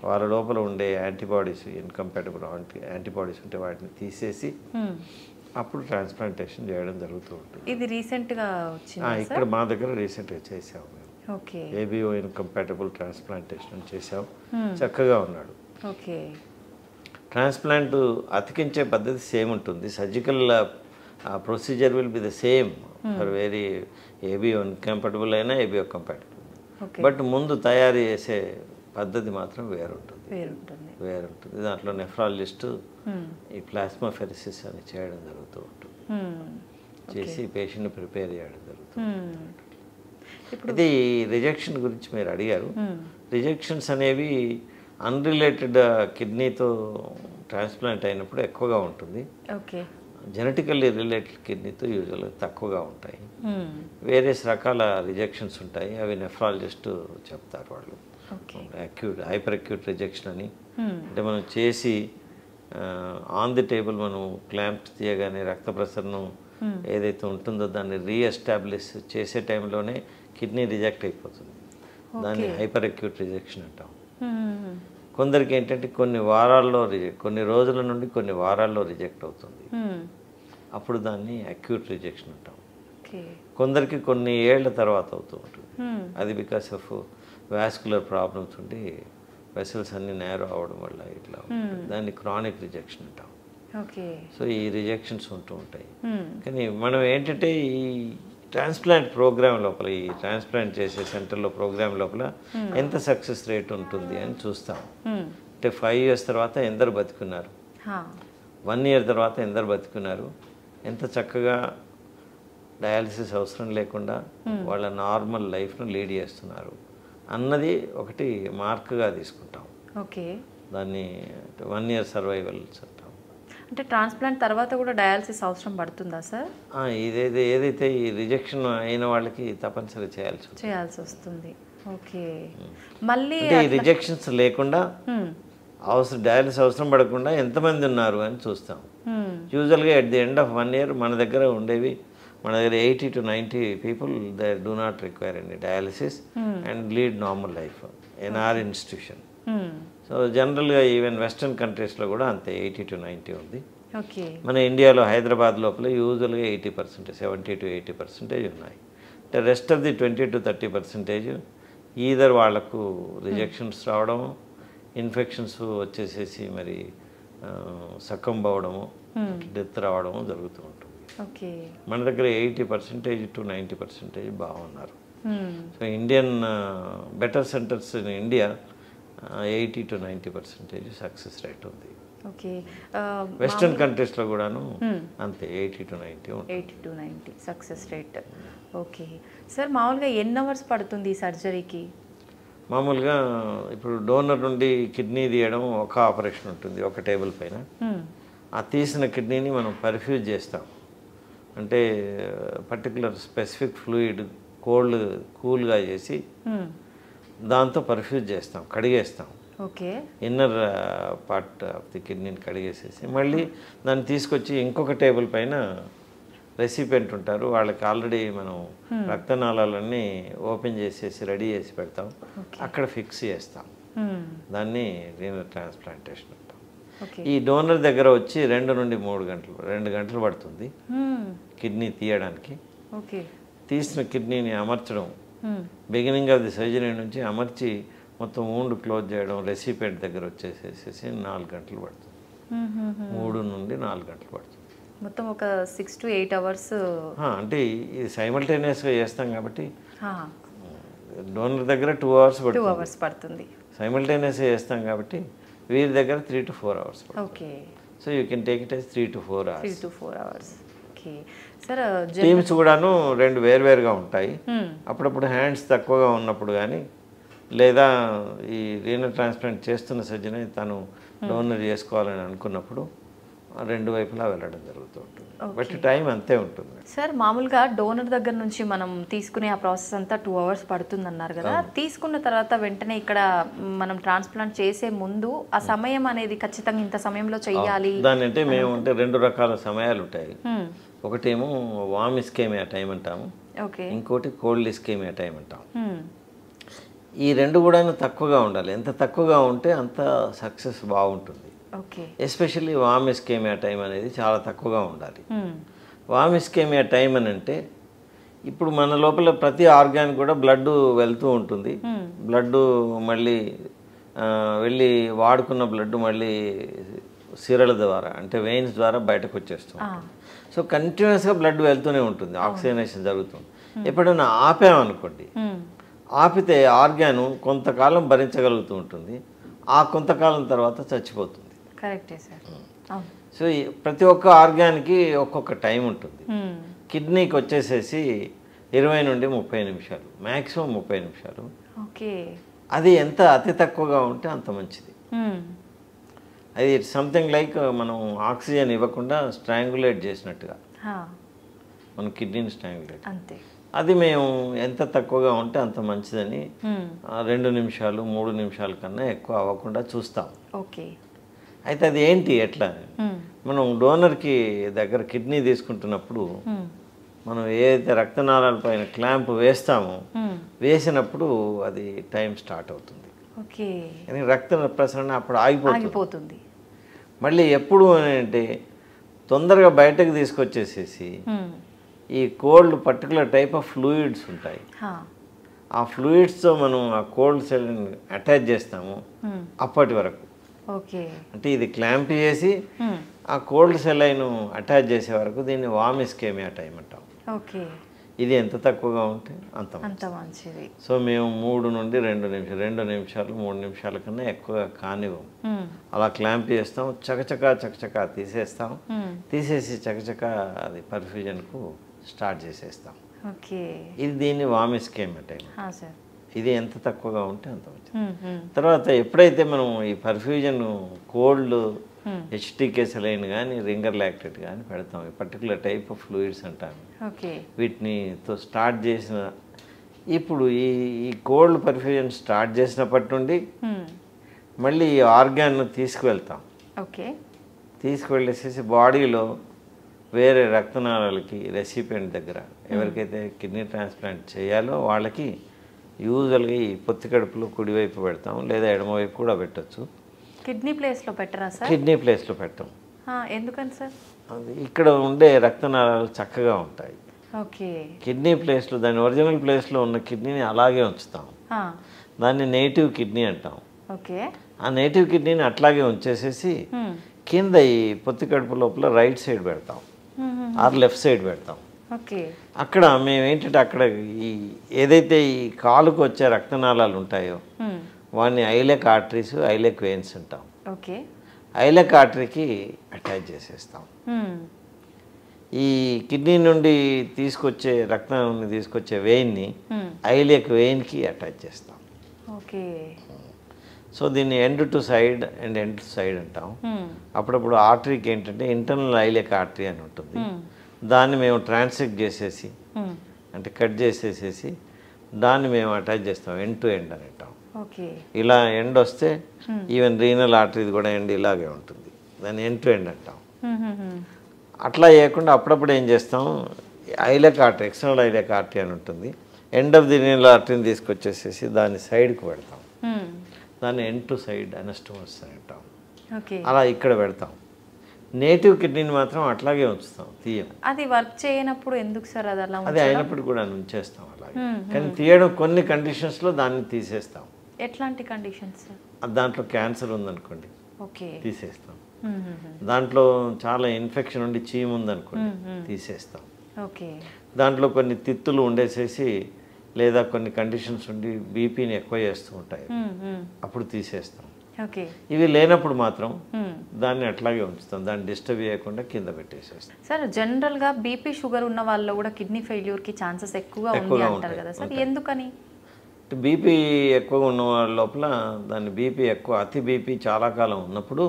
వాళ్ళ లోపల ఉండే యాంటీబాడీస్, ఇన్కంపాటబుల్ యాంటీబాడీస్ ఉంటే వాటిని తీసేసి అప్పుడు ట్రాన్స్ప్లాంటేషన్ చేయడం జరుగుతూ ఉంటుంది. ఇది రీసెంట్గా వచ్చింది ఇక్కడ మా దగ్గర రీసెంట్గా చేసాము మేము. ఏబిఓ ఇన్కంపాటబుల్ ట్రాన్స్ప్లాంటేషన్ చేసాం. చక్కగా ఉన్నాడు. ట్రాన్స్ప్లాంట్ అతికించే పద్ధతి సేమ్ ఉంటుంది. Surgical procedure will be the same for very ABO incompatible అయినా ఏబిఓ కంపాటబుల్. బట్ ముందు తయారు చేసే పద్ధతి మాత్రం వేరుంటుంది. దాంట్లో నెఫ్రాలజిస్ట్ ఈ ప్లాస్మా ఫెరసిస్ అని చేయడం జరుగుతూ ఉంటుంది. చేసి పేషెంట్ని ప్రిపేర్ చేయడం జరుగుతుంది. ఇది రిజెక్షన్ గురించి మీరు అడిగారు. రిజెక్షన్స్ అనేవి అన్రిలేటెడ్ కిడ్నీతో ట్రాన్స్ప్లాంట్ అయినప్పుడు ఎక్కువగా ఉంటుంది. జెనెటికల్లీ రిలేటెడ్ కిడ్నీతో యూజువల్గా తక్కువగా ఉంటాయి. వేరియస్ రకాల రిజెక్షన్స్ ఉంటాయి. అవి నెఫ్రాలజిస్ట్ చెప్తారు వాళ్ళు. హైపర్ అక్యూట్ రిజెక్షన్ అని, అంటే మనం చేసి ఆన్ ది టేబుల్ మనం క్లాంప్స్ తీయగానే రక్త ప్రసరణం ఏదైతే ఉంటుందో దాన్ని రీఎస్టాబ్లిష్ చేసే టైంలోనే కిడ్నీ రిజెక్ట్ అయిపోతుంది. దాన్ని హైపర్ అక్యూట్ రిజెక్షన్ అంటాం. కొందరికి ఏంటంటే కొన్ని రోజుల నుండి కొన్ని వారాల్లో రిజెక్ట్ అవుతుంది. అప్పుడు దాన్ని అక్యూట్ రిజెక్షన్ అంటాం. కొందరికి కొన్ని ఏళ్ల తర్వాత అవుతూ ఉంటుంది. అది బికాస్ ఆఫ్ వాస్కులర్ ప్రాబ్లమ్స్ ఉండి వెసల్స్ అన్ని నేరో అవడం వల్ల ఇట్లా దాన్ని క్రానిక్ రిజెక్షన్ అంటాం. సో ఈ రిజెక్షన్స్ ఉంటూ ఉంటాయి. కానీ మనం ఏంటంటే ఈ ట్రాన్స్ప్లాంట్ ప్రోగ్రామ్ లోపల, ఈ ట్రాన్స్ప్లాంట్ చేసే సెంటర్లో ప్రోగ్రామ్ లోపల ఎంత సక్సెస్ రేట్ ఉంటుంది అని చూస్తాం. అంటే 5 years తర్వాత ఎందరు బతుకున్నారు, 1 year తర్వాత ఎందరు బతుకున్నారు, ఎంత చక్కగా డయాలసిస్ అవసరం లేకుండా వాళ్ళ నార్మల్ లైఫ్ను లీడ్ చేస్తున్నారు అన్నది ఒకటి మార్క్గా తీసుకుంటాం. దాన్ని 1 year సర్వైవల్స్ అంటాం. అంటే ట్రాన్స్ప్లాంట్ తర్వాత కూడా డయాలసిస్ అవసరం పడుతుందా సార్? ఏదైతే ఈ రిజెక్షన్ అయిన వాళ్ళకి తప్పనిసరిగా చేయాల్సి వస్తుంది. మళ్ళీ రిజెక్షన్స్ లేకుండా డయాలసిస్ అవసరం పడకుండా ఎంతమంది ఉన్నారు అని చూస్తాం. యూజువల్గా at the end of 1 year మన దగ్గర 80 to 90 people they do not require any dialysis and lead normal life in our institution. So జనరల్గా ఈవెన్ వెస్ట్రన్ కంట్రీస్లో కూడా అంతే 80 to 90 ఉంది. ఓకే. మన ఇండియాలో హైదరాబాద్ లోపల యూజువల్గా 80%, 70 to 80% ఉన్నాయి. అంటే rest of the 20 to 30% either వాళ్ళకు రిజెక్షన్స్ రావడం, ఇన్ఫెక్షన్స్ వచ్చేసేసి మరి సకంబ్ అవ్వడము, డెత్ రావడము జరుగుతూ ఉంటుంది. ఓకే. మన దగ్గర 80% to 90% బాగున్నారు. So Indian better centres in India 80 to 90% success rate ఉంది. ఓకే. వెస్ట్రన్ కంట్రీస్లో కూడాను అంతే 80 to 90 80 to 90 success rate. Okay sir, మామూలుగా ఎన్ని అవర్స్ పడుతుంది ఈ సర్జరీకి? మామూలుగా ఇప్పుడు డోనర్ నుండి కిడ్నీ తీయడం ఒక ఆపరేషన్ ఉంటుంది ఒక టేబుల్ పైన. ఆ తీసిన కిడ్నీని మనం పర్ఫ్యూజ్ చేస్తాం. అంటే పర్టికులర్ స్పెసిఫిక్ ఫ్లూయిడ్ కూల్గా చేసి దాంతో పర్ఫ్యూజ్ చేస్తాం, కడిగేస్తాం. Okay. Inner part of the కిడ్నీని కడిగేసేసి మళ్ళీ దాన్ని తీసుకొచ్చి ఇంకొక టేబుల్ పైన రెసిపియంట్ ఉంటారు, వాళ్ళకి ఆల్రెడీ మనం రక్తనాళాలన్నీ ఓపెన్ చేసేసి రెడీ చేసి పెడతాం, అక్కడ ఫిక్స్ చేస్తాం. దాన్ని రీనల్ ట్రాన్స్ప్లాంటేషన్ అంటాం. ఈ డోనర్ దగ్గర వచ్చి 2 నుండి 2 గంటలు పడుతుంది కిడ్నీ తీయడానికి. తీసిన కిడ్నీని అమర్చడం, బిగినింగ్ ఆఫ్ ది సర్జరీ నుంచి అమర్చి మొత్తం వూండ్ క్లోజ్ చేయడం రెసిపియంట్ దగ్గర వచ్చేసేసి 4 గంటలు పడుతుంది. 3 నుండి 4 గంటలు పడుతుంది. మొత్తం ఒక 6 to 8 అవర్స్. అంటే ఇది సైమల్టేనియస్గా చేస్తాం కాబట్టి డోనర్ దగ్గర 2 అవర్స్ పడుతుంది. సైమల్టేనియస్గా చేస్తాం కాబట్టి వీరి దగ్గర 3 to 4 అవర్స్ పడుతుంది. Okay. So you can take it as 3 to 4 hours. 3 to 4 hours. Okay sir, teams కూడాను 2 వేరువేరుగా ఉంటాయి. అప్పుడప్పుడు హ్యాండ్స్ తక్కువగా ఉన్నప్పుడు కానీ లేదా ఈ రీనల్ ట్రాన్స్ప్లాంట్ చేస్తున్న సర్జన్ తను డోనర్ చేసుకోవాలని అనుకున్నప్పుడు 2 వైపులా వెళ్ళడం జరుగుతూ ఉంటుంది. బట్ టైం అంతే ఉంటుంది. సార్, మామూలుగా డోనర్ దగ్గర నుంచి మనం తీసుకునే ఆ ప్రాసెస్ అంతా 2 hours పడుతుంది అన్నారు కదా, తీసుకున్న తర్వాత వెంటనే ఇక్కడ మనం ట్రాన్స్ప్లాంట్ చేసే ముందు ఆ సమయం అనేది ఖచ్చితంగా ఇంత సమయంలో చెయ్యాలి దాని అంటే మేము అంటే 2 రకాల సమయాలు ఉంటాయి. ఒకటేమో వామ్ ఇస్కేమియా టైం అంటాము, ఇంకోటి కోల్డ్ ఇస్కేమియా టైం అంటాం. ఈ 2 కూడా తక్కువగా ఉండాలి. ఎంత తక్కువగా ఉంటే అంత సక్సెస్ బాగుంటుంది. ఎస్పెషల్లీ వామ్ ఇస్కేమియా టైం అనేది చాలా తక్కువగా ఉండాలి. వామ్ ఇస్కేమియా టైం అని అంటే ఇప్పుడు మన లోపల ప్రతి ఆర్గాన్ కూడా బ్లడ్ వెళ్తూ ఉంటుంది. బ్లడ్ మళ్ళీ వెళ్ళి వాడుకున్న బ్లడ్ మళ్ళీ సిరల ద్వారా అంటే వెయిన్స్ ద్వారా బయటకు వచ్చేస్తుంది. సో కంటిన్యూస్గా బ్లడ్ వెళ్తూనే ఉంటుంది, ఆక్సిజనేషన్ జరుగుతుంది. ఎప్పుడైనా ఆపామనుకోండి, ఆపితే ఆర్గాను కొంతకాలం భరించగలుగుతూ ఉంటుంది, ఆ కొంతకాలం తర్వాత చచ్చిపోతుంది. సో ప్రతి ఒక్క ఆర్గాన్కి ఒక్కొక్క టైం ఉంటుంది. కిడ్నీకి వచ్చేసేసి 20 నుండి 30 నిమిషాలు, మ్యాక్సిమం 30 నిమిషాలు. అది ఎంత అతి తక్కువగా ఉంటే అంత మంచిది. అది సంథింగ్ లైక్ మనం ఆక్సిజన్ ఇవ్వకుండా స్ట్రాంగులేట్ చేసినట్టుగా మన కిడ్నీని స్ట్రాంగులేట్. అది మేము ఎంత తక్కువగా ఉంటే అంత మంచిదని 2 నిమిషాలు 3 నిమిషాల కన్నా ఎక్కువ అవ్వకుండా చూస్తాం. అయితే అది ఏంటి ఎట్లా, మనం డోనర్కి దగ్గర కిడ్నీ తీసుకుంటున్నప్పుడు మనం ఏదైతే రక్తనాళాల పైన క్లాంప్ వేస్తామో వేసినప్పుడు అది టైం స్టార్ట్ అవుతుంది. కానీ రక్త ప్రసరణ అప్పుడు ఆగిపోతుంది. మళ్ళీ ఎప్పుడు అంటే తొందరగా బయటకు తీసుకొచ్చేసేసి ఈ cold particular type of fluids ఉంటాయి, ఆ ఫ్లూయిడ్స్తో మనం ఆ కోల్డ్ సెల్ని అటాచ్ చేస్తాము. అప్పటి వరకు అంటే ఇది క్లాంప్ చేసి ఆ కోల్డ్ సెల్ అయిన అటాచ్ చేసే వరకు దీన్ని వామ్ ఇస్కేమియా టైం అంటాం. ఇది ఎంత తక్కువగా ఉంటే అంత మంచిది. సో మేము 3 నుండి 2 నిమిషాలు 3 నిమిషాల కన్నా ఎక్కువగా కానివ్వం. అలా క్లాంప్ చేస్తాం, చకచకా తీసేస్తాం. తీసేసి చకచకా అది పర్ఫ్యూజన్కు స్టార్ట్ చేసేస్తాం. ఇది దీన్ని వామ్ ఇస్కేమియా టైం. ఇది ఎంత తక్కువగా ఉంటే అంత మంచిది. తర్వాత ఎప్పుడైతే మనం ఈ పర్ఫ్యూజన్ కోల్డ్ హెచ్టీకే సెలైన్ కానీ రింగర్ లాక్టేట్ కానీ పెడతాం, ఈ పర్టికులర్ టైప్ ఆఫ్ ఫ్లూయిడ్స్ అంటాము. వీటినితో స్టార్ట్ చేసిన ఇప్పుడు ఈ కోల్డ్ పర్ఫ్యూజన్ స్టార్ట్ చేసినప్పటి నుండి మళ్ళీ ఈ ఆర్గాన్ తీసుకువెళ్తాం. తీసుకువెళ్ళేసేసి బాడీలో వేరే రక్తనాళాలకి రెసిపియంట్ దగ్గర ఎవరికైతే కిడ్నీ ట్రాన్స్ప్లాంట్ చేయాలో వాళ్ళకి యూజువల్గా ఈ పొత్తి కడుపులో కుడివైపు పెడతాం, లేదా ఎడమవైపు కూడా పెట్టచ్చు. కిడ్నీ ప్లేస్లో పెట్టరా సార్? కిడ్నీ ప్లేస్లో పెట్టాం. ఎందుకని సార్? అది ఇక్కడ ఉండే రక్తనాళాలు చక్కగా ఉంటాయి. ఓకే. కిడ్నీ ప్లేస్లో, దాని ఒరిజినల్ ప్లేస్లో ఉన్న కిడ్నీని అలాగే ఉంచుతాం. దాన్ని నేటివ్ కిడ్నీ అంటాం. ఓకే. ఆ నేటివ్ కిడ్నీని అట్లాగే ఉంచేసేసి కింద ఈ పొత్తి కడుపు లోపల రైట్ సైడ్ పెడతాం, ఆర్ లెఫ్ట్ సైడ్ పెడతాం. ఓకే. అక్కడ మేము ఏంటంటే అక్కడ ఈ ఏదైతే ఈ కాలుకు వచ్చే రక్తనాళాలు ఉంటాయో వాడిని ఐలెక్ ఆర్టరీస్, ఐలెక్ వెయిన్స్ అంటాం. ఓకే. ఐలెక్ ఆర్టరీకి అటాచ్ చేసేస్తాం. ఈ కిడ్నీ నుండి తీసుకొచ్చే రక్తాన్ని తీసుకొచ్చే వెయిన్ని ఐలెక్ వెయిన్కి అటాచ్ చేస్తాం. ఓకే. సో దీన్ని end to side and end to side అంటాం. అప్పుడప్పుడు ఆర్టరీకి ఏంటంటే ఇంటర్నల్ ఐలెక్ ఆర్టరీ అని ఉంటుంది. దాన్ని మేము ట్రాన్సెక్ట్ చేసేసి, అంటే కట్ చేసేసేసి దాన్ని మేము అటాచ్ చేస్తాం, ఎండ్ టు ఎండ్ అని అంటాం. ఇలా ఎండ్ వస్తే ఈవెన్ రీనల్ ఆర్టరీ కూడా ఎండ్ ఇలాగే ఉంటుంది, దాన్ని ఎండ్ టు ఎండ్ అంటాం. అట్లా చేయకుండా అప్పుడప్పుడు ఏం చేస్తాం, ఐలెక్ ఆర్టరీ, ఎక్స్టర్నల్ ఐలెక్ ఆర్టరీ అని ఉంటుంది, ఎండ్ ఆఫ్ ది రీనల్ ఆర్టరీని తీసుకొచ్చేసేసి దాన్ని సైడ్కి పెడతాం. దాన్ని ఎండ్ టు సైడ్ అనస్టోమస్ అని అంటాం. అలా ఇక్కడ పెడతాం. నేటివ్ కిడ్నీని మాత్రం అట్లాగే ఉంచుతాం, తీయం. అది వర్క్ చేయనప్పుడు ఎందుకు సార్ అది అలా? అది అయినప్పుడు కూడా ఉంచేస్తాం అలాగే. కానీ తీయడం కొన్ని కండిషన్స్లో దాన్ని తీసేస్తాం. ఎట్లాంటి కండిషన్స్? దాంట్లో క్యాన్సర్ ఉందనుకోండి, ఓకే, తీసేస్తాం. దాంట్లో చాలా ఇన్ఫెక్షన్ ఉండి చీము ఉందనుకోండి, తీసేస్తాం. ఓకే. దాంట్లో కొన్ని తిత్తులు ఉండేసేసి లేదా కొన్ని కండిషన్స్ ఉండి బీపీని ఎక్కువ చేస్తూ ఉంటాయి, అప్పుడు తీసేస్తాం. ఇవి లేనప్పుడు మాత్రం దాన్ని అట్లాగే ఉంచుతాం, దాన్ని డిస్టర్బ్ చేయకుండా కింద పెట్టేసేస్తాం. సార్ జనరల్గా బీపీ షుగర్ ఉన్న వాళ్ళు కూడా కిడ్నీ ఫెయిల్యూర్కి ఛాన్సెస్ ఎక్కువగా ఉంటారు కదా సార్, ఎందుకని? బీపీ ఎక్కువగా ఉన్న వాళ్ళ లోపల దాన్ని బీపీ ఎక్కువ, అతి బీపీ చాలా కాలం ఉన్నప్పుడు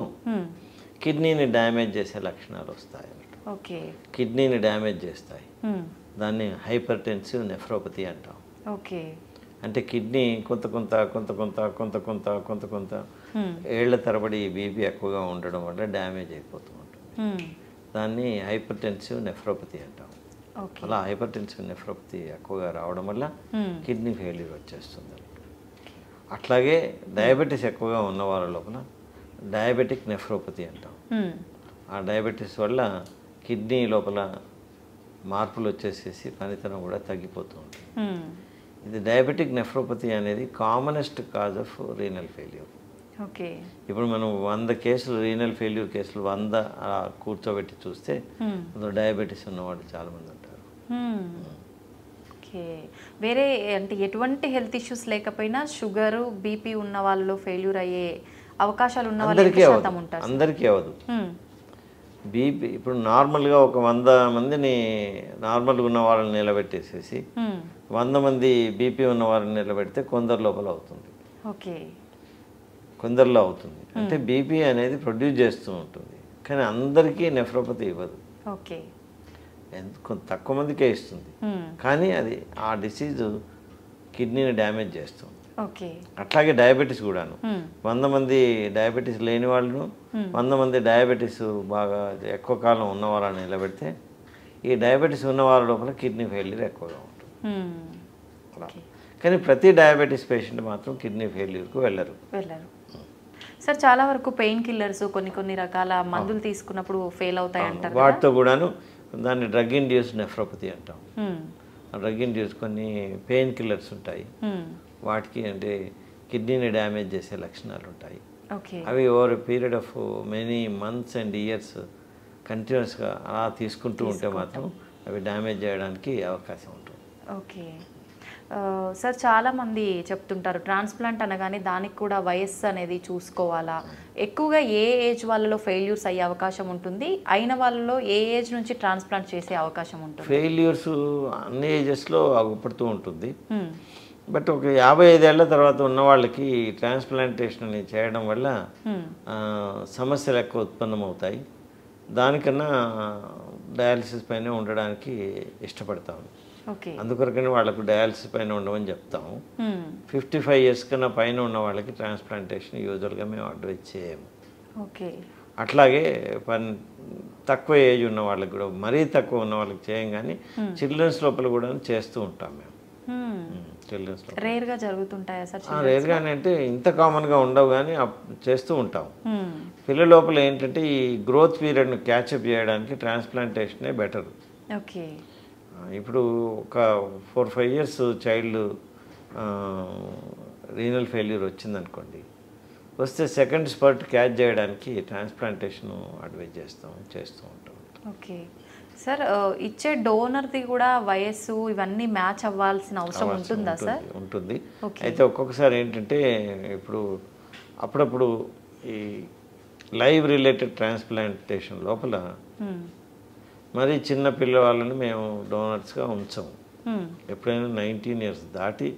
కిడ్నీని డ్యామేజ్ చేసే లక్షణాలు వస్తాయి. ఓకే. కిడ్నీని డ్యామేజ్ చేస్తాయి, దాన్ని హైపర్టెన్సివ్ నెఫ్రోపతి అంటాం. ఓకే. అంటే కిడ్నీ కొంత కొంత కొంత కొంత కొంత కొంత కొంత కొంత ఏళ్ల తరబడి బీపీ ఎక్కువగా ఉండడం వల్ల డ్యామేజ్ అయిపోతూ ఉంటుంది, దాన్ని హైపర్టెన్సివ్ నెఫ్రోపతి అంటాం. అలా హైపర్టెన్సివ్ నెఫ్రోపతి ఎక్కువగా రావడం వల్ల కిడ్నీ ఫెయిల్యూర్ వచ్చేస్తుంది. అట్లాగే డయాబెటీస్ ఎక్కువగా ఉన్న వాళ్ళ లోపల డయాబెటిక్ నెఫ్రోపతి అంటాం. ఆ డయాబెటీస్ వల్ల కిడ్నీ లోపల మార్పులు వచ్చేసేసి పనితనం కూడా తగ్గిపోతూ ఉంటుంది. ఇది డయాబెటిక్ నెఫ్రోపతి అనేది commonest cause of renal failure. Okay. ఇప్పుడు మనం 100 కేసులు రీనల్ ఫెయిల్యూర్ కేసులు 100 కూర్చోబెట్టి చూస్తే అందులో డయాబెటీస్ ఉన్నవాళ్ళు చాలామంది ఉంటారు. ఓకే. వేరే అంటే ఎటువంటి హెల్త్ ఇష్యూస్ లేకపోయినా షుగర్ బీపీ ఉన్న వాళ్ళలో ఫెయిల్యూర్ అయ్యే అవకాశాలు ఉన్న అందరికీ అవ్వదు. బీపీ ఇప్పుడు నార్మల్గా ఒక 100 మందిని నార్మల్గా ఉన్న వాళ్ళని నిలబెట్టేసేసి 100 మంది బీపీ ఉన్న వాళ్ళని నిలబెడితే కొందరు లోపల అవుతుంది. ఓకే. కొందరిలో అవుతుంది, అంటే బీపీ అనేది ప్రొడ్యూస్ చేస్తూ ఉంటుంది, కానీ అందరికీ నెఫ్రోపతి ఇవ్వదు. ఓకే. కొంత తక్కువ మందికే ఇస్తుంది, కానీ అది ఆ డిసీజు కిడ్నీని డ్యామేజ్ చేస్తుంది. ఓకే. అట్లాగే డయాబెటీస్ కూడాను 100 మంది డయాబెటీస్ లేని వాళ్ళను 100 మంది డయాబెటీస్ బాగా ఎక్కువ కాలం ఉన్న వాళ్ళని నిలబెడితే ఈ డయాబెటీస్ ఉన్న వాళ్ళ లోపల కిడ్నీ ఫెయిల్యూర్ ఎక్కువగా ఉంటుంది. అలా కానీ ప్రతి డయాబెటీస్ పేషెంట్ మాత్రం కిడ్నీ ఫెయిల్యూర్కు వెళ్ళరు. సార్ చాలా వరకు పెయిన్ కిల్లర్స్ కొన్ని రకాల మందులు తీసుకున్నప్పుడు ఫెయిల్ అవుతాయి అంటారు, వాటితో కూడాను దాన్ని డ్రగ్ ఇండ్యూస్డ్ నెఫ్రోపతి అంటాం. డ్రగ్ ఇండ్యూస్ కొన్ని పెయిన్ కిల్లర్స్ ఉంటాయి, వాటికి అంటే కిడ్నీని డ్యామేజ్ చేసే లక్షణాలు ఉంటాయి. అవి over period of many months and years కంటిన్యూస్గా అలా తీసుకుంటూ ఉంటే మాత్రం అవి డ్యామేజ్ చేయడానికి అవకాశం ఉంటుంది. ఓకే. సార్ చాలామంది చెప్తుంటారు ట్రాన్స్ప్లాంట్ అనగానే దానికి కూడా వయస్సు అనేది చూసుకోవాలా, ఎక్కువగా ఏ ఏజ్ వాళ్ళలో ఫెయిల్యూర్స్ అయ్యే అవకాశం ఉంటుంది, అయిన వాళ్ళలో ఏ ఏజ్ నుంచి ట్రాన్స్ప్లాంట్ చేసే అవకాశం ఉంటుంది? ఫెయిల్యూర్స్ అన్ని ఏజెస్లో అగుపడుతూ ఉంటుంది, బట్ ఒక 55 ఏళ్ల తర్వాత ఉన్న వాళ్ళకి ట్రాన్స్ప్లాంటేషన్ చేయడం వల్ల సమస్యలు ఎక్కువ ఉత్పన్నమవుతాయి. దానికన్నా డయాలసిస్ పైన ఉండడానికి ఇష్టపడతాము. అందుకొరకని వాళ్ళకు డయాలసిస్ పైన ఉండమని చెప్తాము. 55 ఇయర్స్ కన్నా పైన ఉన్న వాళ్ళకి ట్రాన్స్ప్లాంటేషన్ యూజువల్గా మేము అడ్వైజ్ చేయము. అట్లాగే తక్కువ ఏజ్ ఉన్న వాళ్ళకి కూడా, మరీ తక్కువ ఉన్న వాళ్ళకి చేయం, కానీ చిల్డ్రన్స్ లోపల కూడా చేస్తూ ఉంటాం మేము. స్టెయిన్లెస్లో. రేర్గా జరుగుతుంటాయా సార్? రేర్గా అంటే ఇంత కామన్గా ఉండవు, కానీ చేస్తూ ఉంటాం. పిల్లల లోపల ఏంటంటే ఈ గ్రోత్ పీరియడ్ను క్యాచప్ చేయడానికి ట్రాన్స్ప్లాంటేషనే బెటర్. ఓకే. ఇప్పుడు ఒక 4-5 ఇయర్స్ చైల్డ్ రీనల్ ఫెయిల్యూర్ వచ్చిందనుకోండి, వస్తే సెకండ్ స్పర్ట్ క్యాచ్ చేయడానికి ట్రాన్స్ప్లాంటేషన్ అడ్వైజ్ చేస్తూ ఉంటాం. ఓకే సార్, ఇచ్చే డోనర్ది కూడా వయస్సు ఇవన్నీ మ్యాచ్ అవ్వాల్సిన అవసరం ఉంటుందా సార్? ఉంటుంది. అయితే ఒక్కొక్కసారి ఏంటంటే ఇప్పుడు అప్పుడప్పుడు ఈ లైవ్ రిలేటెడ్ ట్రాన్స్ప్లాంటేషన్ లోపల మరి చిన్న పిల్లవాళ్ళని మేము డోనర్స్గా ఉంచాము. ఎప్పుడైనా 19 ఇయర్స్ దాటి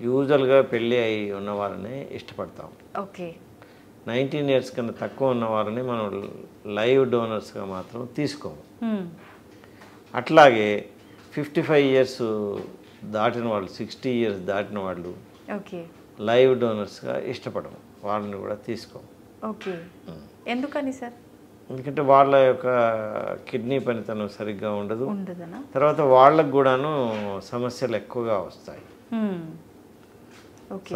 యూజువల్గా పెళ్ళి అయి ఉన్నవారనే ఇష్టపడతాం. ఓకే. 19 ఇయర్స్ కన్నా తక్కువ ఉన్నవారని మనం లైవ్ డోనర్స్గా మాత్రం తీసుకోము. అట్లాగే 55 ఇయర్స్ దాటిన వాళ్ళు, 60 ఇయర్స్ దాటిన వాళ్ళు లైవ్ డోనర్స్గా ఇష్టపడము, వాళ్ళని కూడా తీసుకోము. ఓకే. ఎందుకని సార్? ఎందుకంటే వాళ్ళ యొక్క కిడ్నీ పనితనం సరిగ్గా ఉండదు, తర్వాత వాళ్ళకు కూడాను సమస్యలు ఎక్కువగా వస్తాయి.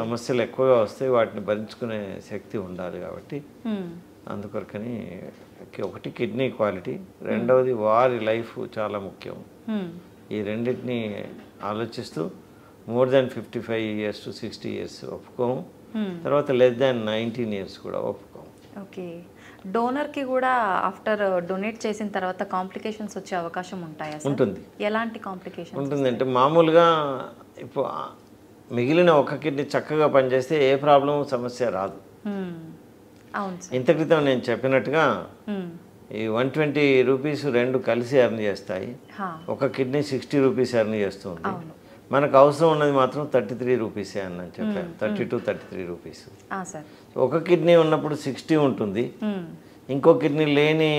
సమస్యలు ఎక్కువగా వస్తాయి, వాటిని భరించుకునే శక్తి ఉండాలి. కాబట్టి అందుకొరకని ఒకటి కిడ్నీ క్వాలిటీ, రెండవది వారి లైఫ్ చాలా ముఖ్యం. ఈ రెండింటిని ఆలోచిస్తూ more than 55 years to 60 years ఒప్పుకోము, తర్వాత లెస్ దాన్ 19 ఇయర్స్ కూడా ఒప్పుకోము. ఓకే. డోనర్కి కూడా ఆఫ్టర్ డొనేట్ చేసిన తర్వాత కాంప్లికేషన్స్ వచ్చే అవకాశం ఉంటాయా? ఉంటుంది. ఎలాంటి కాంప్లికేషన్స్ ఉంటుంది అంటే మామూలుగా ఇప్పుడు మిగిలిన ఒక కిడ్నీ చక్కగా పనిచేస్తే ఏ ప్రాబ్లం సమస్య రాదు. ఇంత క్రితం నేను చెప్పినట్టుగా ఈ 120 రూపీస్ రెండు కలిసి ఎర్న్ చేస్తాయి, ఒక కిడ్నీ 60 రూపీస్ ఎర్న్ చేస్తుంది. మనకు అవసరం ఉన్నది మాత్రం 33 రూపీసే అని చెప్పాను, 32-33 రూపీస్. ఒక కిడ్నీ ఉన్నప్పుడు 60 ఉంటుంది, ఇంకో కిడ్నీ లేని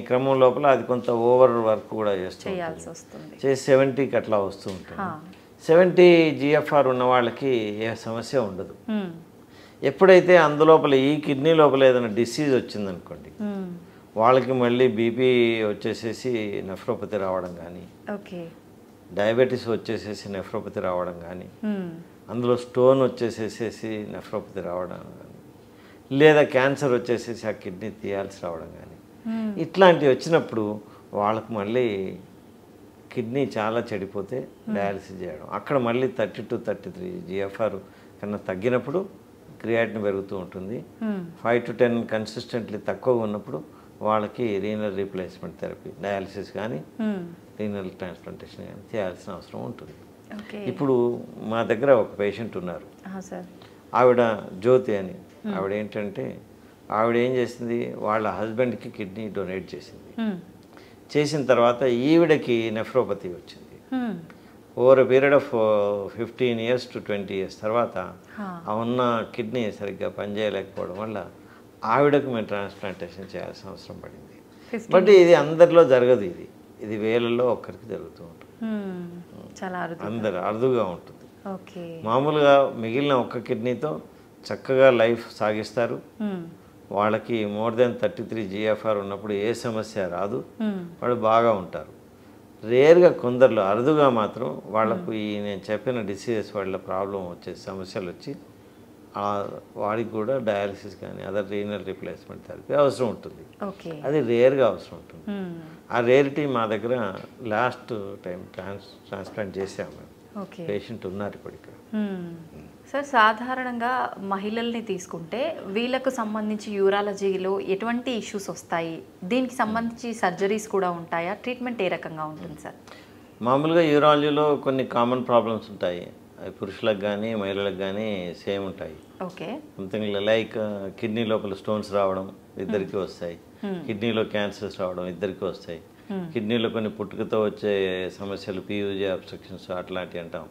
క్రమం లోపల అది కొంత ఓవర్ వర్క్ కూడా చేస్తుంది, 70కి అట్లా వస్తూ ఉంటుంది. 70 GFR ఉన్న వాళ్ళకి ఏ సమస్య ఉండదు. ఎప్పుడైతే అందులోపల ఈ కిడ్నీ లోపల ఏదైనా డిసీజ్ వచ్చిందనుకోండి, వాళ్ళకి మళ్ళీ బీపీ వచ్చేసేసి నెఫ్రోపతి రావడం కానీ, డయాబెటీస్ వచ్చేసేసి నెఫ్రోపతి రావడం కానీ, అందులో స్టోన్ వచ్చేసేసి నెఫ్రోపతి రావడం కానీ, లేదా క్యాన్సర్ వచ్చేసేసి ఆ కిడ్నీ తీయాల్సి రావడం కానీ, ఇట్లాంటివి వచ్చినప్పుడు వాళ్ళకు మళ్ళీ కిడ్నీ చాలా చెడిపోతే డయాలసిస్ చేయడం, అక్కడ మళ్ళీ 32-33 GFR కన్నా తగ్గినప్పుడు క్రియాటిన్ పెరుగుతూ ఉంటుంది. 5 to 10 కన్సిస్టెంట్లీ తక్కువగా ఉన్నప్పుడు వాళ్ళకి రీనల్ రీప్లేస్మెంట్ థెరపీ, డయాలసిస్ కానీ రీనల్ ట్రాన్స్ప్లాంటేషన్ కానీ చేయాల్సిన అవసరం ఉంటుంది. ఇప్పుడు మా దగ్గర ఒక పేషెంట్ ఉన్నారు, ఆవిడ జ్యోతి అని. ఆవిడ ఏంటంటే ఆవిడ ఏం చేసింది, వాళ్ళ హస్బెండ్కి కిడ్నీ డొనేట్ చేసింది. చేసిన తర్వాత ఈవిడకి నెఫ్రోపతి వచ్చింది. Over a period of 15 years to 20 years తర్వాత ఆ ఉన్న కిడ్నీ సరిగ్గా పనిచేయలేకపోవడం వల్ల ఆవిడకు మేము ట్రాన్స్ప్లాంటేషన్ చేయాల్సిన అవసరం పడింది. బట్ ఇది అందరిలో జరగదు, ఇది వేలల్లో ఒక్కరికి జరుగుతూ ఉంటుంది, అందరు అరుదుగా ఉంటుంది. మామూలుగా మిగిలిన ఒక్క కిడ్నీతో చక్కగా లైఫ్ సాగిస్తారు. వాళ్ళకి మోర్ దెన్ 33 GFR ఉన్నప్పుడు ఏ సమస్య రాదు, వాళ్ళు బాగా ఉంటారు. రేర్గా కొందరిలో అరుదుగా మాత్రం వాళ్ళకు ఈ నేను చెప్పిన డిసీజెస్ వాళ్ళ ప్రాబ్లం వచ్చే సమస్యలు వచ్చి వాడికి కూడా డయాలసిస్ కానీ అదర్ రీనల్ రీప్లేస్మెంట్ థెరపీ అవసరం ఉంటుంది. అది రేర్గా అవసరం ఉంటుంది. ఆ రేరిటీ మా దగ్గర లాస్ట్ టైం ట్రాన్స్ప్లాంట్ చేసాము మేము. పేషెంట్ ఉన్నారు ఇప్పుడు ఇక్కడ. సార్, సాధారణంగా మహిళల్ని తీసుకుంటే వీళ్ళకు సంబంధించి యూరాలజీలో ఎటువంటి ఇష్యూస్ వస్తాయి? దీనికి సంబంధించి సర్జరీస్ కూడా ఉంటాయా? ట్రీట్మెంట్ ఏ రకంగా ఉంటుంది సార్? మామూలుగా యూరాలజీలో కొన్ని కామన్ ప్రాబ్లమ్స్ ఉంటాయి, అవి పురుషులకు కానీ మహిళలకు కానీ సేమ్ ఉంటాయి. సంథింగ్ లైక్ కిడ్నీ లోపల స్టోన్స్ రావడం ఇద్దరికి వస్తాయి, కిడ్నీలో క్యాన్సర్స్ రావడం ఇద్దరికి వస్తాయి, కిడ్నీలో కొన్ని పుట్టుకతో వచ్చే సమస్యలు PUG అబ్స్ట్రక్షన్స్ అట్లాంటివి అంటాం,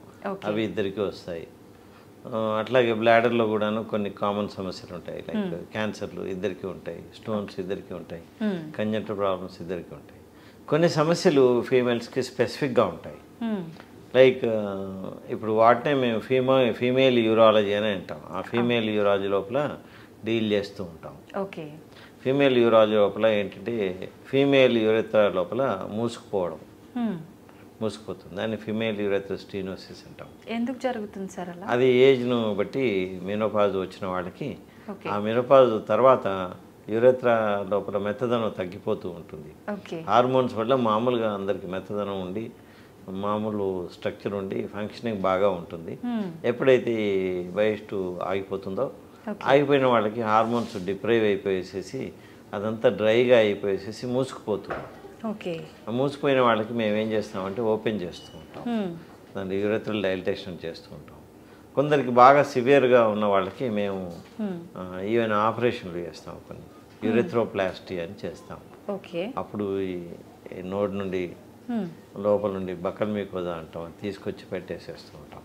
అవి ఇద్దరికి వస్తాయి. అట్లాగే బ్లాడర్లో కూడాను కొన్ని కామన్ సమస్యలు ఉంటాయి, లైక్ క్యాన్సర్లు ఇద్దరికి ఉంటాయి, స్టోన్స్ ఇద్దరికి ఉంటాయి, కంజంటల్ ప్రాబ్లమ్స్ ఇద్దరికి ఉంటాయి. కొన్ని సమస్యలు ఫీమేల్స్కి స్పెసిఫిక్గా ఉంటాయి, లైక్ ఇప్పుడు వాటినే మేము ఫీమేల్ యూరాలజీ అని అంటాం. ఆ ఫీమేల్ యూరాలజీ లోపల డీల్ చేస్తూ ఉంటాం. ఫీమేల్ యూరాలజీ లోపల ఏంటంటే ఫీమేల్ యూరెత్రా లోపల మూసుకుపోవడం, మూసుకుపోతుంది. దాన్ని ఫిమేల్ యూరెథ్రస్ స్టెనోసిస్ అంటాం. ఎందుకు జరుగుతుంది సార్ అలా? అది ఏజ్ను బట్టి మెనోపాజ్ వచ్చిన వాళ్ళకి ఆ మెనోపాజ్ తర్వాత యూరెథ్రా లోపల మెత్తదనం తగ్గిపోతూ ఉంటుంది. హార్మోన్స్ వల్ల మామూలుగా అందరికి మెత్తదనం ఉండి మామూలు స్ట్రక్చర్ ఉండి ఫంక్షనింగ్ బాగా ఉంటుంది. ఎప్పుడైతే వయస్సు ఆగిపోతుందో ఆగిపోయిన వాళ్ళకి హార్మోన్స్ డిప్రైవ్ అయిపోయేసేసి అదంతా డ్రైగా అయిపోయేసేసి మూసుకుపోతుంది. మూసిపోయిన వాళ్ళకి మేము ఏం చేస్తామంటే ఓపెన్ చేస్తూ ఉంటాం, దాన్ని యూరెథ్రల్ డైలటేషన్ చేస్తూ ఉంటాం. కొందరికి బాగా సివియర్గా ఉన్న వాళ్ళకి మేము ఈవెన్ ఆపరేషన్లు చేస్తాం, కొన్ని యూరెథ్రోప్లాస్టీ అని చేస్తాం. అప్పుడు ఈ నోడ్ నుండి లోపల నుండి బక్కల్ మీకోజా అంటాం, తీసుకొచ్చి పెట్టేసేస్తూ ఉంటాం.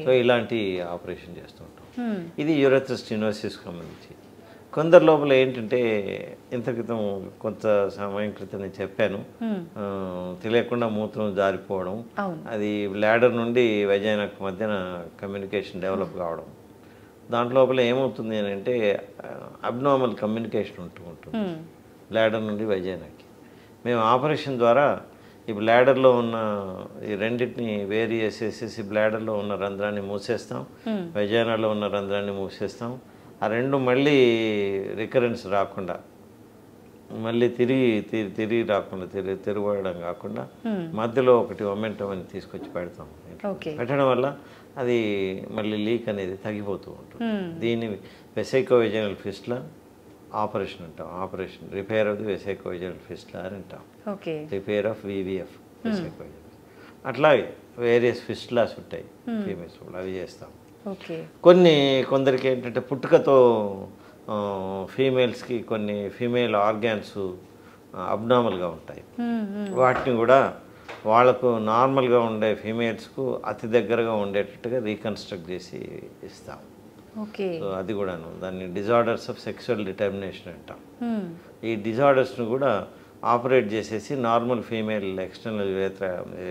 సో ఇలాంటి ఆపరేషన్ చేస్తూ ఉంటాం. ఇది యూరెథ్రస్ స్టెనోసిస్ సంబంధించి. కొందరి లోపల ఏంటంటే ఇంత క్రితం కొంత సమయం క్రితం నేను చెప్పాను, తెలియకుండా మూత్రం జారిపోవడం, అది బ్లాడర్ నుండి వెజైనాకు మధ్యన కమ్యూనికేషన్ డెవలప్ కావడం. దాంట్లోపల ఏమవుతుంది అని అంటే అబ్నార్మల్ కమ్యూనికేషన్ ఉంటుంది బ్లాడర్ నుండి వెజైనాకి. మేము ఆపరేషన్ ద్వారా ఈ బ్లాడర్లో ఉన్న ఈ రెండింటిని వేరు చేసేసేసి బ్లాడర్లో ఉన్న రంధ్రాన్ని మూసేస్తాం, వెజైనాలో ఉన్న రంధ్రాన్ని మూసేస్తాం. ఆ రెండు మళ్ళీ రికరెన్స్ రాకుండా, మళ్ళీ తిరిగి రాకుండా, తిరగడం కాకుండా మధ్యలో ఒకటి మొమెంటం అని తీసుకొచ్చి పెడతాం. పెట్టడం వల్ల అది మళ్ళీ లీక్ అనేది తగ్గిపోతూ ఉంటుంది. దీన్ని వెసైకోవెజైనల్ ఫిస్టులా ఆపరేషన్ అంటాం. Operation repair of the vesicovaginal fistula అని అంటాం, రిపేర్ ఆఫ్ వివిఎఫ్ వెసైకోవెజైనల్. అట్లాగే వేరియస్ ఫిస్టులాస్ ఉంటాయి ఫీమేల్స్, అవి చేస్తాం. కొందరికి ఏంటంటే పుట్టుకతో ఫీమేల్స్కి కొన్ని ఫీమేల్ ఆర్గాన్స్ అబ్నార్మల్గా ఉంటాయి, వాటిని కూడా వాళ్ళకు నార్మల్గా ఉండే ఫీమేల్స్కు అతి దగ్గరగా ఉండేటట్టుగా రీకన్స్ట్రక్ట్ చేసి ఇస్తాం. సో అది కూడాను దాన్ని డిజార్డర్స్ ఆఫ్ సెక్సువల్ డిటర్మినేషన్ అంటాం. ఈ డిజార్డర్స్ను కూడా ఆపరేట్ చేసేసి నార్మల్ ఫీమేల్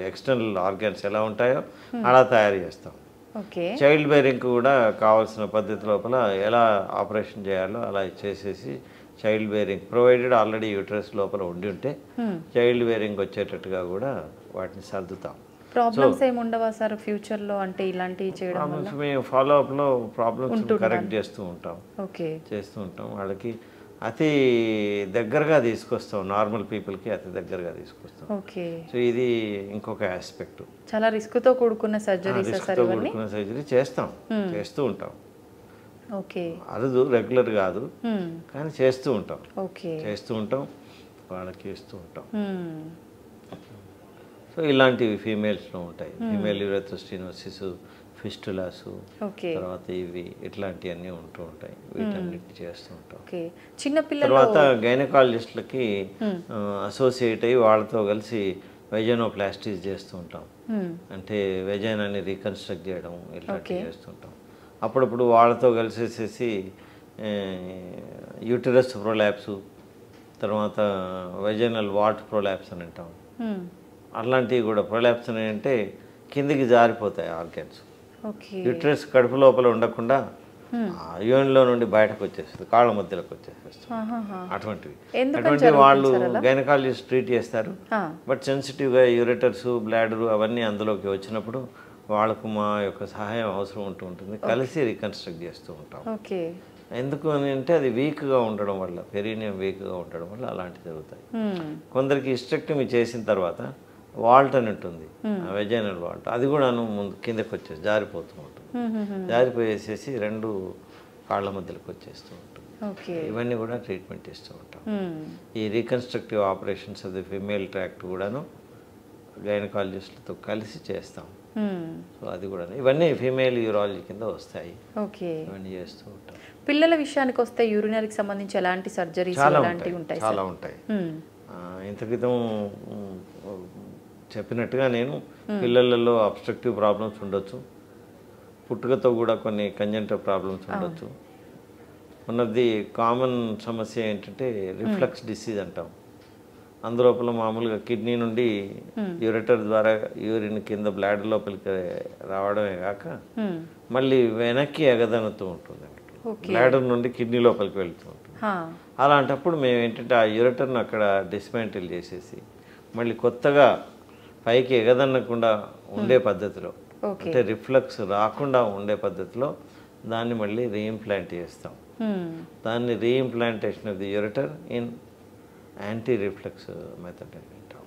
ఎక్స్టర్నల్ ఆర్గాన్స్ ఎలా ఉంటాయో అలా తయారు చేస్తాం. చైల్డ్ బేరింగ్ కూడా కావాల్సిన పద్ధతి లోపల ఎలా ఆపరేషన్ చేయాలో అలా చేసేసి child bearing provided already uterus లోపల ఉండి ఉంటే చైల్డ్ బేరింగ్ వచ్చేటట్టుగా కూడా వాటిని సర్దుతాం. ప్రాబ్లమ్స్ ఏమి ఉండవా సార్ ఫ్యూచర్లో? అంటే ఇలాంటివి చేయడం వల్ల మేము ఫాలోఅప్లో ప్రాబ్లమ్స్ కరెక్ట్ చేస్తూ ఉంటాం. వాళ్ళకి అతి దగ్గరగా తీసుకొస్తాం, నార్మల్ పీపుల్కి అతి దగ్గరగా తీసుకొస్తాం. సో ఇది ఇంకొక ఆస్పెక్ట్. చాలా రిస్క్తో కూడుకున్న సర్జరీ చేస్తూ ఉంటాం. అరుదు, రెగ్యులర్ కాదు, కానీ చేస్తూ ఉంటాం వాళ్ళకి ఇస్తూ ఉంటాం. సో ఇలాంటివి ఫీమేల్స్లో ఉంటాయి. ఫీమేల్ యూరెథ్రస్ స్టెనోసిస్, ఫిస్టులాస్, తర్వాత ఇవి ఇట్లాంటివన్నీ ఉంటూ ఉంటాయి. వీటన్నిటి చేస్తూ ఉంటాం. తర్వాత గైనకాలజిస్టులకి అసోసియేట్ అయ్యి వాళ్ళతో కలిసి వెజైనోప్లాస్టీస్ చేస్తూ ఉంటాం. అంటే వెజైనాన్ని రీకన్స్ట్రక్ట్ చేయడం ఇట్లాంటివి చేస్తుంటాం. అప్పుడప్పుడు వాళ్ళతో కలిసేసేసి యూటరస్ ప్రొలాప్స్, తర్వాత వెజైనల్ వాట్ ప్రొలాప్స్ అని అంటాం. అట్లాంటివి కూడా ప్రొలాప్స్ అని అంటే కిందికి జారిపోతాయి ఆర్గాన్స్. యూటరస్ కడుపు లోపల ఉండకుండా యూనిలో నుండి బయటకు వచ్చేస్తుంది, కాళ్ళ మధ్యలోకి వచ్చేసేస్తుంది. అటువంటివి వాళ్ళు గైనకాలజిస్ట్ ట్రీట్ చేస్తారు. బట్ సెన్సిటివ్గా యూరెటర్స్, బ్లాడరు అవన్నీ అందులోకి వచ్చినప్పుడు వాళ్ళకు మా యొక్క సహాయం అవసరం ఉంటుంది. కలిసి రీకన్స్ట్రక్ట్ చేస్తూ ఉంటాం. ఎందుకు అని అంటే అది వీక్గా ఉండడం వల్ల, పెరీనియం వీక్గా ఉండడం వల్ల అలాంటివి జరుగుతాయి. కొందరికి హిస్టెక్టమీ చేసిన తర్వాత వాల్ట్ అని ఉంటుంది, వెజైనల్ వాల్ట్, అది కూడా ముందు కిందకి వచ్చేసి జారిపోతూ ఉంటుంది. జారిపోయేసేసి రెండు కాళ్ళ మధ్యలోకి వచ్చేస్తూ ఉంటుంది. ఇవన్నీ కూడా ట్రీట్మెంట్ ఇస్తూ ఉంటాం. ఈ reconstructive operations of the female tract కూడాను గైనకాలజిస్టులతో కలిసి చేస్తాం. సో అది కూడా ఇవన్నీ ఫీమేల్ యూరాలజీ కింద వస్తాయి. ఇవన్నీ చేస్తూ ఉంటాం. పిల్లల విషయానికి వస్తే యూరినరీకి సంబంధించి ఎలాంటి సర్జరీస్ ఎలాంటివి ఉంటాయి? చాలా ఉంటాయి. ఇంత క్రితం చెప్పినట్టుగా నేను పిల్లలలో అబ్స్ట్రక్టివ్ ప్రాబ్లమ్స్ ఉండొచ్చు, పుట్టుకతో కూడా కొన్ని కంజెంటల్ ప్రాబ్లమ్స్ ఉండొచ్చు. ఉన్నది కామన్ సమస్య ఏంటంటే రిఫ్లక్స్ డిసీజ్ అంటాం. అందులోపల మామూలుగా కిడ్నీ నుండి యూరెటర్ ద్వారా యూరిన్ కింద బ్లాడర్ లోపలికి రావడమే కాక మళ్ళీ వెనక్కి ఎగదనుతూ ఉంటుంది. బ్లాడర్ నుండి కిడ్నీ లోపలికి వెళ్తూ ఉంటుంది. అలాంటప్పుడు మేము ఏంటంటే ఆ యూరెటర్ను అక్కడ డిస్మాంటిల్ చేసేసి మళ్ళీ కొత్తగా పైకి ఎగదన్నకుండా ఉండే పద్ధతిలో, అంటే రిఫ్లక్స్ రాకుండా ఉండే పద్ధతిలో దాన్ని మళ్ళీ రీఇంప్లాంట్ చేస్తాం. దాన్ని reimplantation of the ureter in anti reflux method అని అంటాం.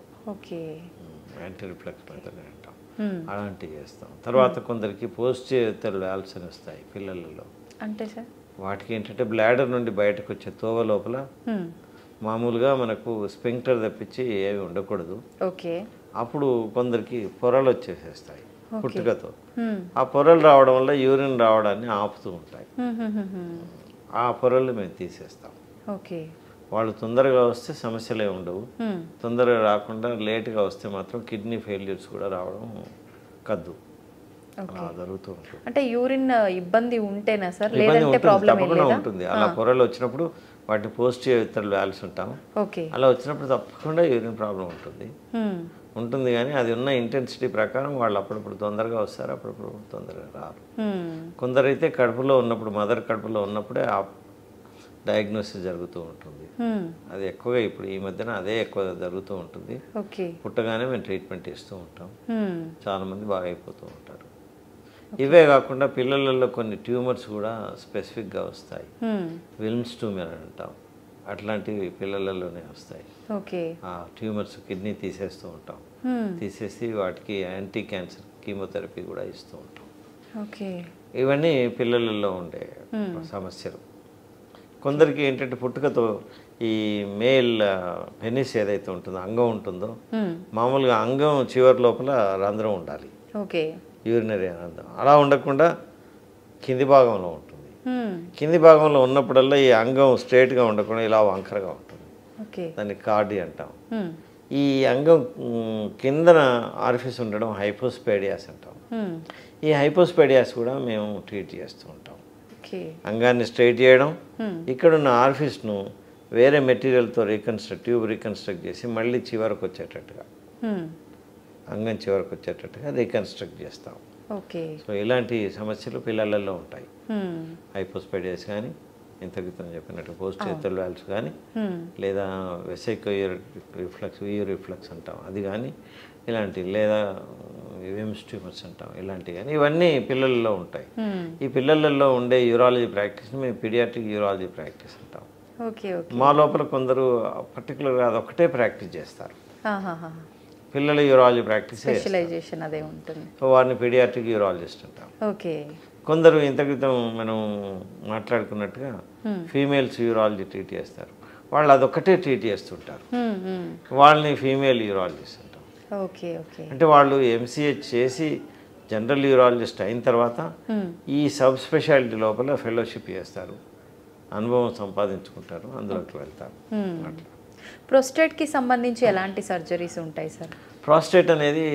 యాంటీ రిఫ్లక్స్ మెథడ్ అని అంటాం. అలాంటివి చేస్తాం. తర్వాత కొందరికి పోస్టీరియర్ వాల్వ్స్ అని వస్తాయి పిల్లలలో. అంటే సార్ వాటికి ఏంటంటే బ్లాడర్ నుండి బయటకు వచ్చే తోవ లోపల మామూలుగా మనకు స్పింక్టర్ తప్పించి ఏమి ఉండకూడదు. అప్పుడు కొందరికి పొరలు వచ్చేసేస్తాయి పుట్టుకతో. ఆ పొరలు రావడం వల్ల యూరిన్ రావడాన్ని ఆపుతూ ఉంటాయి. ఆ పొరలు మేము తీసేస్తాం. వాళ్ళు తొందరగా వస్తే సమస్యలే ఉండవు. తొందరగా రాకుండా లేట్గా వస్తే మాత్రం కిడ్నీ ఫెయిల్యూర్స్ కూడా రావడం కద్దు జరుగుతూ ఉంటుంది. అంటే యూరిన్ ఇబ్బంది ఉంటేనా సార్, లేదంటే ప్రాబ్లం తప్పకుండా ఉంటుంది. అలా పొరలు వచ్చినప్పుడు వాటిని పోస్టీరియర్ వాల్వ్స్ ఉంటాం. అలా వచ్చినప్పుడు తప్పకుండా యూరిన్ ప్రాబ్లం ఉంటుంది. కానీ అది ఉన్న ఇంటెన్సిటీ ప్రకారం వాళ్ళు అప్పుడప్పుడు తొందరగా వస్తారు, అప్పుడప్పుడు తొందరగా రారు. కొందరైతే కడుపులో ఉన్నప్పుడు, మదర్ కడుపులో ఉన్నప్పుడే ఆ డయాగ్నోసిస్ జరుగుతూ ఉంటుంది. అది ఎక్కువగా ఇప్పుడు ఈ మధ్యన అదే ఎక్కువ జరుగుతూ ఉంటుంది. పుట్టగానే మేము ట్రీట్మెంట్ ఇస్తూ ఉంటాం. చాలామంది బాగా అయిపోతూ ఉంటారు. ఇవే కాకుండా పిల్లలలో కొన్ని ట్యూమర్స్ కూడా స్పెసిఫిక్గా వస్తాయి. విల్మ్స్ ట్యూమర్ అని అంటాం. అట్లాంటివి పిల్లలలోనే వస్తాయి. ఆ ట్యూమర్స్ కిడ్నీ తీసేస్తూ ఉంటాం. తీసేసి వాటికి యాంటీ క్యాన్సర్ కీమోథెరపీ కూడా ఇస్తూ ఉంటాం. ఇవన్నీ పిల్లలలో ఉండే సమస్యలు. కొందరికి ఏంటంటే పుట్టుకతో ఈ మేల్ పెనిస్ ఏదైతే ఉంటుందో, అంగం ఉంటుందో, మామూలుగా అంగం చివరి లోపల రంధ్రం ఉండాలి, యూరినరీ రంధ్రం. అలా ఉండకుండా కింది భాగంలో ఉంటుంది. కింది భాగంలో ఉన్నప్పుడల్లా ఈ అంగం స్ట్రైట్గా ఉండకుండా ఇలా వంకరగా ఉంటుంది. దాన్ని కార్డి అంటాం. ఈ అంగం కిందన ఆర్ఫిస్ ఉండడం హైపోస్పేడియాస్ అంటాం. ఈ హైపోస్పేడియాస్ కూడా మేము ట్రీట్ చేస్తూ ఉంటాం. అంగాన్ని స్ట్రైట్ చేయడం, ఇక్కడున్న ఆర్ఫిస్ను వేరే మెటీరియల్తో ట్యూబ్ రీకన్స్ట్రక్ట్ చేసి మళ్ళీ చివరకు వచ్చేటట్టుగా, అంగం చివరకు వచ్చేటట్టుగా రీకన్స్ట్రక్ట్ చేస్తాం. సో ఇలాంటి సమస్యలు పిల్లలలో ఉంటాయి. హైపోస్పైడియాస్ కానీ, ఇంత క్రితం చెప్పినట్టు పోస్టీరియర్ వాల్వ్స్ కానీ, లేదా వెసిక్యులర్ రిఫ్లక్స్, రిఫ్లక్స్ అంటాం అది కానీ, ఇలాంటివి, లేదా విమ్స్ ట్యూమర్స్ అంటాం, ఇలాంటివి కానీ, ఇవన్నీ పిల్లలలో ఉంటాయి. ఈ పిల్లలలో ఉండే యూరాలజీ ప్రాక్టీస్ని మేము పీడియాట్రిక్ యూరాలజీ ప్రాక్టీస్ అంటాం. మా లోపల కొందరు పర్టికులర్గా అదొక్కటే ప్రాక్టీస్ చేస్తారు. పిల్లల యూరాలజీ ప్రాక్టీస్ స్పెషలైజేషన్ అదే ఉంటుంది. సో వారిని పీడియాట్రిక్ యూరాలజిస్ట్ అంటాం. కొందరు ఇంత క్రితం మనం మాట్లాడుకున్నట్టుగా ఫీమేల్స్ యూరాలజీ ట్రీట్ చేస్తారు. వాళ్ళు అదొక్కటే ట్రీట్ చేస్తుంటారు. వాళ్ళని ఫీమేల్ యూరాలజిస్ట్ అంటాం. అంటే వాళ్ళు ఎంసీఏ చేసి జనరల్ యూరాలజిస్ట్ అయిన తర్వాత ఈ సబ్ స్పెషాలిటీ లోపల ఫెలోషిప్ చేస్తారు, అనుభవం సంపాదించుకుంటారు, అందులోకి వెళ్తారు. ప్రోస్టేట్కి సంబంధించి ఎలాంటి సర్జరీస్ ఉంటాయి సార్? ప్రోస్టేట్ అనేది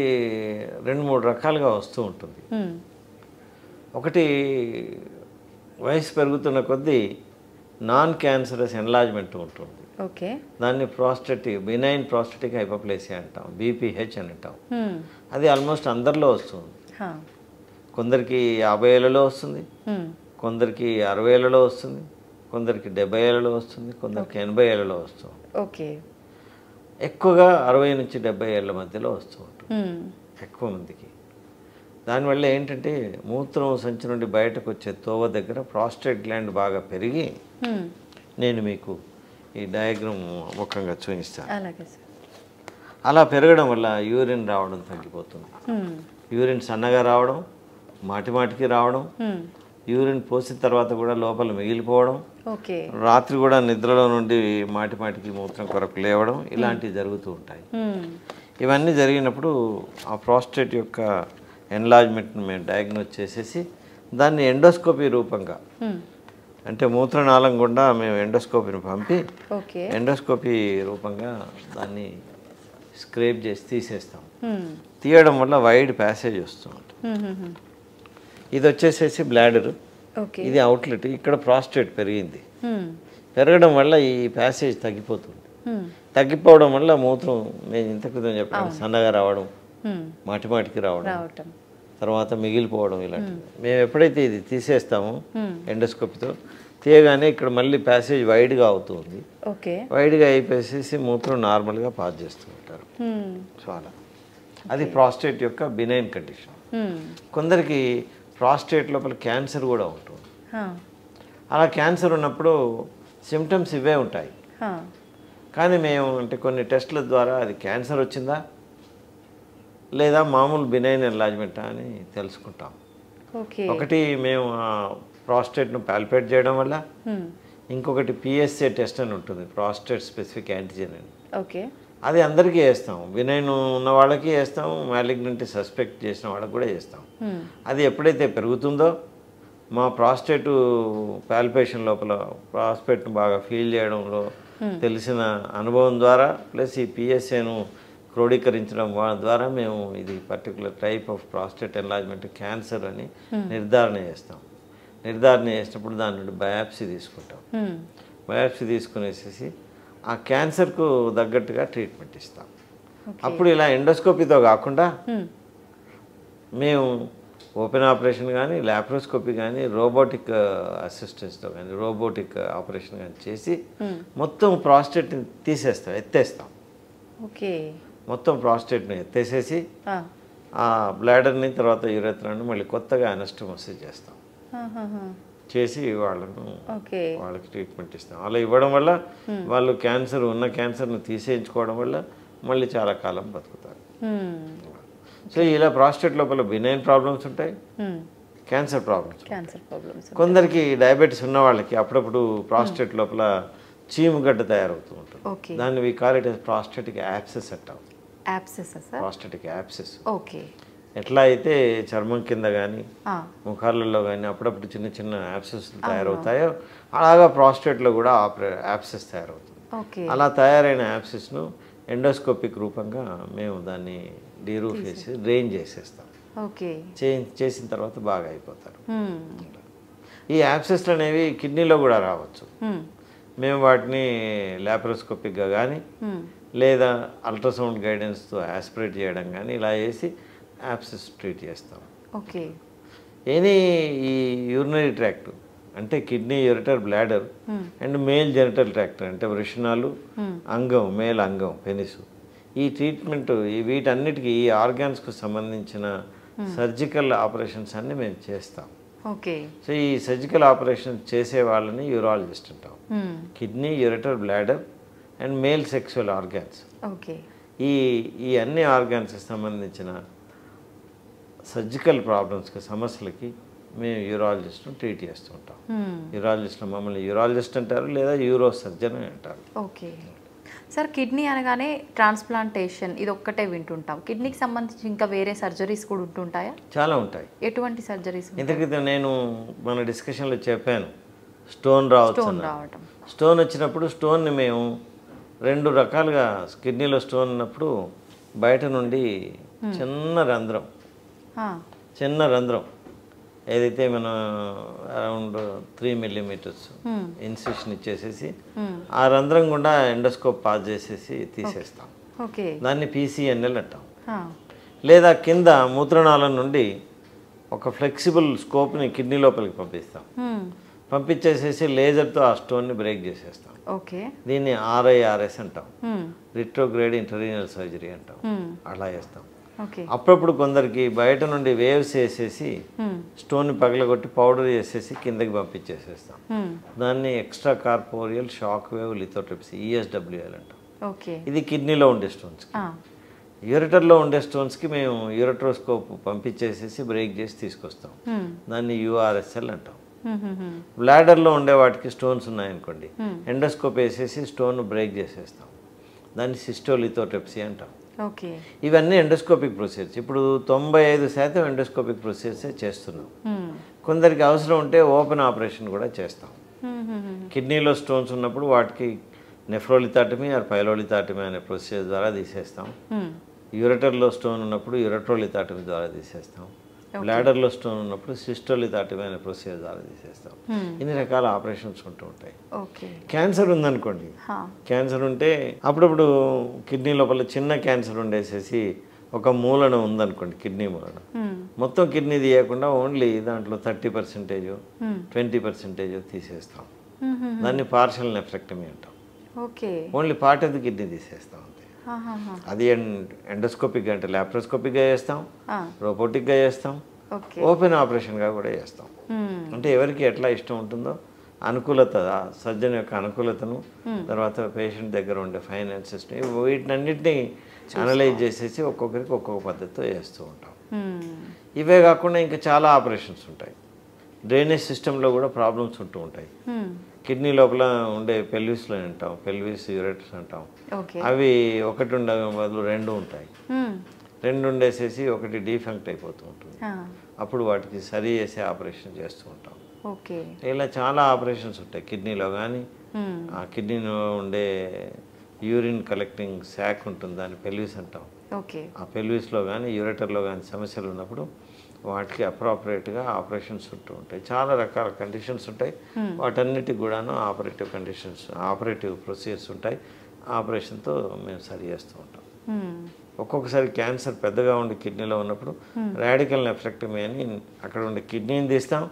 2-3 రకాలుగా వస్తూ ఉంటుంది. ఒకటి, వయసు పెరుగుతున్న కొద్దీ నాన్ క్యాన్సరస్ ఎన్లార్జ్మెంట్ ఉంటుంది. దాన్ని బినైన్ ప్రోస్టేటిక్ హైపోప్లేసియా అంటాం, బీపీహెచ్ అని అంటాం. అది ఆల్మోస్ట్ అందరిలో వస్తుంది. కొందరికి 50 ఏళ్లలో వస్తుంది, కొందరికి 60 ఏళ్లలో వస్తుంది, కొందరికి 70 ఏళ్లలో వస్తుంది, కొందరికి 80 ఏళ్లలో వస్తుంది. ఎక్కువగా 60 నుంచి 70 ఏళ్ల మధ్యలో వస్తూ ఉంటుంది ఎక్కువ మందికి. దానివల్ల ఏంటంటే మూత్రం సంచి నుండి బయటకు వచ్చే తోవ దగ్గర ప్రాస్టేట్ గ్లాండ్ బాగా పెరిగి, నేను మీకు ఈ డయాగ్రామ్ ముఖంగా చూపిస్తాను. అలా పెరగడం వల్ల యూరిన్ రావడం తగ్గిపోతుంది. యూరిన్ సన్నగా రావడం, మాటిమాటికి రావడం, యూరిన్ పోసిన తర్వాత కూడా లోపల మిగిలిపోవడం, రాత్రి కూడా నిద్రలో నుండి మాటిమాటికి మూత్రం కొరకు లేవడం, ఇలాంటివి జరుగుతూ ఉంటాయి. ఇవన్నీ జరిగినప్పుడు ఆ ప్రాస్టేట్ యొక్క ఎన్లార్జ్మెంట్ని మేము డయాగ్నోస్ చేసేసి దాన్ని ఎండోస్కోపీ రూపంగా, అంటే మూత్రనాళం గుండా మేము ఎండోస్కోపీని పంపి ఎండోస్కోపీ రూపంగా దాన్ని స్క్రేప్ చేసి తీసేస్తాం. తీయడం వల్ల వైడ్ ప్యాసేజ్ వస్తూ ఉంటుంది. ఇది వచ్చేసేసి బ్లాడర్, ఇది అవుట్లెట్. ఇక్కడ ప్రాస్టేట్ పెరిగింది. పెరగడం వల్ల ఈ ప్యాసేజ్ తగ్గిపోతుంది. తగ్గిపోవడం వల్ల మూత్రం, నేను ఇంత క్రితం చెప్పాను, సన్నగా రావడం, మాటిమాటికి రావడం, తర్వాత మిగిలిపోవడం, ఇలాంటివి. మేము ఎప్పుడైతే ఇది తీసేస్తామో ఎండోస్కోపీతో, తీయగానే ఇక్కడ మళ్ళీ ప్యాసేజ్ వైడ్గా అవుతుంది. వైడ్గా అయిపోయేసి మూత్రం నార్మల్గా పాస్ చేస్తూ ఉంటారు. సో అలా అది ప్రాస్టేట్ యొక్క బినైన్ కండిషన్. కొందరికి ప్రాస్టేట్ లోపల క్యాన్సర్ కూడా ఉంటుంది. అలా క్యాన్సర్ ఉన్నప్పుడు సిమ్టమ్స్ ఇవే ఉంటాయి. కానీ మేము అంటే కొన్ని టెస్టుల ద్వారా అది క్యాన్సర్ వచ్చిందా లేదా మామూలు బినైన్ ఎన్లార్జ్మెంటా అని తెలుసుకుంటాం. ఒకటి మేము ప్రాస్టేట్ను పాల్పేట్ చేయడం వల్ల, ఇంకొకటి పిఎస్ఏ టెస్ట్ అని ఉంటుంది, ప్రాస్టేట్ స్పెసిఫిక్ యాంటిజెన్ అని. అది అందరికీ వేస్తాం. బినైన్ ఉన్న వాళ్ళకి వేస్తాం, మ్యాలిగ్నెంట్ సస్పెక్ట్ చేసిన వాళ్ళకి కూడా చేస్తాం. అది ఎప్పుడైతే పెరుగుతుందో మా ప్రాస్టేట్ పాల్పేషన్ లోపల ప్రాస్టేట్ను బాగా ఫీల్ చేయడంలో తెలిసిన అనుభవం ద్వారా ప్లస్ ఈ పిఎస్ఏను క్రోడీకరించడం ద్వారా మేము ఇది particular type of prostate enlargement cancer అని నిర్ధారణ చేస్తాం. నిర్ధారణ చేసినప్పుడు దాని నుండి బయాప్సీ తీసుకుంటాం. బయాప్సీ తీసుకునేసేసి ఆ క్యాన్సర్కు తగ్గట్టుగా ట్రీట్మెంట్ ఇస్తాం. అప్పుడు ఇలా ఎండోస్కోపీతో కాకుండా మేము ఓపెన్ ఆపరేషన్ కానీ ల్యాప్రోస్కోపీ కానీ రోబోటిక్ అసిస్టెన్స్తో కానీ రోబోటిక్ ఆపరేషన్ కానీ చేసి మొత్తం ప్రాస్టేట్ని తీసేస్తాం, ఎత్తేస్తాం. మొత్తం ప్రాస్టేట్ని ఎత్తేసేసి ఆ బ్లాడర్ని తర్వాత యురేత్రాన్ని మళ్ళీ కొత్తగా అనస్టమోసిస్ చేస్తాం. చేసి వాళ్ళకి ట్రీట్మెంట్ ఇస్తాం. అలా ఇవ్వడం వల్ల వాళ్ళు ఉన్న క్యాన్సర్ను తీసేయించుకోవడం వల్ల మళ్ళీ చాలా కాలం బతుకుతారు. సో ఇలా ప్రాస్టేట్ లోపల బినైన్ ప్రాబ్లమ్స్ ఉంటాయి, క్యాన్సర్ ప్రాబ్లమ్స్. కొందరికి డయాబెటీస్ ఉన్న వాళ్ళకి అప్పుడప్పుడు ప్రాస్టేట్ లోపల చీముగడ్డ తయారవుతూ ఉంటుంది. దాన్ని we call it as prostatic abscess అంటాం. ప్రాస్టేటిక్ యాబ్సెస్ ఎట్లా అయితే చర్మం కింద కానీ ముఖాలలో కానీ అప్పుడప్పుడు చిన్న చిన్న యాబ్సెస్ తయారవుతాయో అలాగా ప్రాస్టేట్లో కూడా యాబ్సెస్ తయారవుతుంది. అలా తయారైన యాబ్సెస్ను ఎండోస్కోపిక్ రూపంగా మేము దాన్ని డీరూఫ్ చేసి డ్రైన్ చేసేస్తాం. చేసిన తర్వాత బాగా అయిపోతారు. ఈ యాబ్సెస్లు అనేవి కిడ్నీలో కూడా రావచ్చు. మేము వాటిని ల్యాప్రోస్కోపిక్గా కానీ లేదా అల్ట్రాసౌండ్ గైడెన్స్తో యాస్పిరేట్ చేయడం కానీ ఇలా చేసి యాబ్సెస్ ట్రీట్ చేస్తాం. ఈ యూరినరీ ట్రాక్ట్ అంటే kidney, ureter, bladder and male genital tract అంటే వృషణాలు, అంగం, మేల్ అంగం, పెనిసు. ఈ ట్రీట్మెంట్ వీటన్నిటికీ ఈ ఆర్గాన్స్కు సంబంధించిన సర్జికల్ ఆపరేషన్స్ అన్ని మేము చేస్తాం. సో ఈ సర్జికల్ ఆపరేషన్ చేసే వాళ్ళని యూరాలజిస్ట్ అంటాం. Kidney, ureter, bladder and male sexual organs, ఈ అన్ని ఆర్గాన్స్కి సంబంధించిన సర్జికల్ ప్రాబ్లమ్స్కి సమస్యలకి మేము యూరాలజిస్ట్ను ట్రీట్ చేస్తూ ఉంటాం. యూరాలజిస్ట్లో మమ్మల్ని యూరాలజిస్ట్ అంటారు లేదా యూరో సర్జన్ అని అంటారు. సార్, కిడ్నీ అనగానే ట్రాన్స్ప్లాంటేషన్ ఇది ఒక్కటే వింటుంటాం. కిడ్నీకి సంబంధించి ఇంకా వేరే సర్జరీస్ కూడా ఉంటుంటాయా? చాలా ఉంటాయి. ఎటువంటి సర్జరీస్? ఇంతకైతే నేను మన డిస్కషన్లో చెప్పాను స్టోన్ రావటం. స్టోన్ వచ్చినప్పుడు స్టోన్ని మేము 2 రకాలుగా, కిడ్నీలో స్టోన్ ఉన్నప్పుడు బయట నుండి చిన్న రంధ్రం ఏదైతే మనం అరౌండ్ 3 mm ఇన్సిషన్ ఇచ్చేసేసి ఆ రంధ్రం గుండా ఎండోస్కోప్ పాస్ చేసేసి తీసేస్తాం. దాన్ని PCNL అంటాం. లేదా కింద మూత్రనాళం నుండి ఒక ఫ్లెక్సిబుల్ స్కోప్ని కిడ్నీ లోపలికి పంపిస్తాం. పంపించేసేసి లేజర్తో ఆ స్టోన్ని బ్రేక్ చేసేస్తాం. దీన్ని RIRS అంటాం, రిట్రోగ్రేడ్ ఇంటర్రీనల్ సర్జరీ అంటాం. అలా చేస్తాం. అప్పుడప్పుడు కొందరికి బయట నుండి వేవ్స్ వేసేసి స్టోన్ని పగలగొట్టి పౌడర్ చేసేసి కిందకి పంపించేసేస్తాం. దాన్ని extra corporeal shock wave lithotripsy ESWL అంటాం. ఇది కిడ్నీలో ఉండే స్టోన్స్కి. యూరిటర్లో ఉండే స్టోన్స్కి మేము యూరిట్రోస్కోప్ పంపించేసేసి బ్రేక్ చేసి తీసుకొస్తాం. దాన్ని URSL అంటాం. బ్లాడర్లో ఉండే వాటికి స్టోన్స్ ఉన్నాయనుకోండి, ఎండోస్కోప్ వేసేసి స్టోన్ బ్రేక్ చేసేస్తాం. దాన్ని సిస్టోలిథోట్రిప్సీ అంటాం. ఇవన్నీ ఎండోస్కోపిక్ ప్రొసీజర్స్. ఇప్పుడు 95% ఎండోస్కోపిక్ ప్రొసీజర్సే చేస్తున్నాం. కొందరికి అవసరం ఉంటే ఓపెన్ ఆపరేషన్ కూడా చేస్తాం. కిడ్నీలో స్టోన్స్ ఉన్నప్పుడు వాటికి నెఫ్రోలిథాటమీ ఆర్ పైలోలిథాటమీ అనే ప్రొసీజర్ ద్వారా తీసేస్తాం. యూరిటర్లో స్టోన్ ఉన్నప్పుడు యూరిట్రోలిథాటమీ ద్వారా తీసేస్తాం. బ్లాడర్లో స్టోన్ ఉన్నప్పుడు సిస్టోలిథాటమీ అనే ప్రొసీజర్ ద్వారా తీసేస్తాం. ఇన్ని రకాల ఆపరేషన్స్ ఉంటూ ఉంటాయి. క్యాన్సర్ ఉందనుకోండి, క్యాన్సర్ ఉంటే అప్పుడప్పుడు కిడ్నీ లోపల చిన్న క్యాన్సర్ ఉండేసేసి ఒక మూలన ఉందనుకోండి, కిడ్నీ మూలన, మొత్తం కిడ్నీ తీయకుండా ఓన్లీ దాంట్లో 30%, 20% తీసేస్తాం. దాన్ని పార్షల్ నెఫ్రెక్టమీ అంటాం. Only part of the kidney తీసేస్తాం అంతే. అది ఎండోస్కోపిక్గా అంటే ల్యాప్రోస్కోపిక్గా చేస్తాం, రోబోటిక్గా చేస్తాం, ఓపెన్ ఆపరేషన్గా కూడా చేస్తాం. అంటే ఎవరికి ఎట్లా ఇష్టం ఉంటుందో అనుకూలత, సర్జన్ యొక్క అనుకూలతను, తర్వాత పేషెంట్ దగ్గర ఉండే ఫైనాన్సెస్, వీటినన్నింటినీ అనలైజ్ చేసేసి ఒక్కొక్కరికి ఒక్కొక్క పద్ధతితో చేస్తూ ఉంటాం. ఇవే కాకుండా ఇంకా చాలా ఆపరేషన్స్ ఉంటాయి. డ్రైనేజ్ సిస్టంలో కూడా ప్రాబ్లమ్స్ ఉంటూ ఉంటాయి. కిడ్నీ లోపల ఉండే పెల్విస్లో అంటాం, పెల్విస్ యూరెటర్స్ అంటాం. అవి ఒకటి ఉండే బదులు 2 ఉంటాయి. 2 ఉండేసేసి ఒకటి డీఫంక్ట్ అయిపోతూ ఉంటుంది. అప్పుడు వాటికి సరి చేసే ఆపరేషన్ చేస్తూ ఉంటాం. ఇలా చాలా ఆపరేషన్స్ ఉంటాయి. కిడ్నీలో కానీ ఆ కిడ్నీలో ఉండే యూరిన్ కలెక్టింగ్ శాక్ ఉంటుంది, దాన్ని పెల్విస్ అంటాం. ఆ పెల్విస్లో కానీ యూరెటర్లో కానీ సమస్యలు ఉన్నప్పుడు వాటికి అప్రాపరేట్గా ఆపరేషన్స్ ఉంటూ ఉంటాయి. చాలా రకాల కండిషన్స్ ఉంటాయి. వాటన్నిటికి కూడాను ఆపరేటివ్ ప్రొసీజర్స్ ఉంటాయి. ఆపరేషన్తో మేము సరి చేస్తూ ఉంటాం. ఒక్కొక్కసారి క్యాన్సర్ పెద్దగా ఉండి కిడ్నీలో ఉన్నప్పుడు రాడికల్ నెఫ్రెక్టమీ అని అక్కడ ఉండే కిడ్నీని తీస్తాం.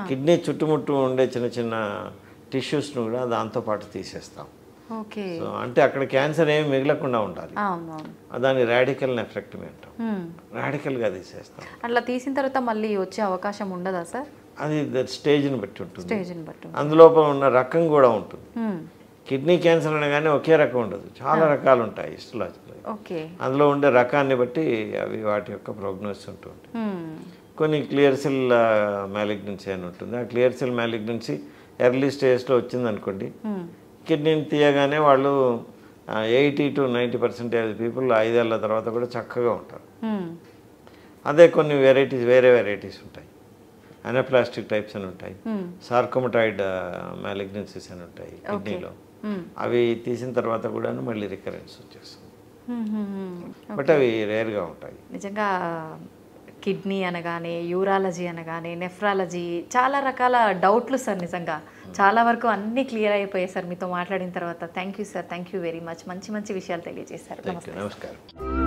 కిడ్నీ చుట్టుముట్టు ఉండే చిన్న చిన్న టిష్యూస్ను కూడా దాంతోపాటు తీసేస్తాం. సో అంటే అక్కడ క్యాన్సర్ ఏమి మిగలకుండా ఉండాలి. దాన్ని రాడికల్ నెఫ్రెక్టమీ అంటాం. రాడికల్గా తీసేస్తాం. అట్లా తీసిన తర్వాత మళ్ళీ వచ్చే అవకాశం ఉండదా సార్? అది స్టేజ్ని బట్టి ఉంటుంది. అందులోపల ఉన్న రకం కూడా ఉంటుంది. కిడ్నీ క్యాన్సర్ అనగానే ఒకే రకం ఉండదు, చాలా రకాలు ఉంటాయి హిస్టలాజికల్. అందులో ఉండే రకాన్ని బట్టి అవి వాటి యొక్క ప్రోగ్నోసిస్ ఉంటుంది. కొన్ని క్లియర్ సెల్ మ్యాలిగ్నెన్సీ అని ఉంటుంది. ఆ క్లియర్ సెల్ మ్యాలిగ్నెన్సీ ఎర్లీ స్టేజ్లో వచ్చిందనుకోండి, కిడ్నీని తీయగానే వాళ్ళు 80 to 90% పీపుల్ 5 ఏళ్ల తర్వాత కూడా చక్కగా ఉంటారు. అదే కొన్ని వేరే వెరైటీస్ ఉంటాయి. అనప్లాస్టిక్ టైప్స్ అని ఉంటాయి, సార్కోమటాయిడ్ మ్యాలిగ్నెన్సీస్ అని ఉంటాయి కిడ్నీలో. అవి తీసిన తర్వాత కూడా మళ్ళీ రికరెన్స్ వచ్చేస్తుంది. బట్ అవి రేర్గా ఉంటాయి. నిజంగా కిడ్నీ అనగానే, యూరాలజీ అనగానే, నెఫ్రాలజీ, చాలా రకాల డౌట్లు సార్. నిజంగా చాలా వరకు అన్నీ క్లియర్ అయిపోయాయి సార్ మీతో మాట్లాడిన తర్వాత. Thank you sir, thank you very much. మంచి మంచి విషయాలు తెలియజేశారు. నమస్కారం.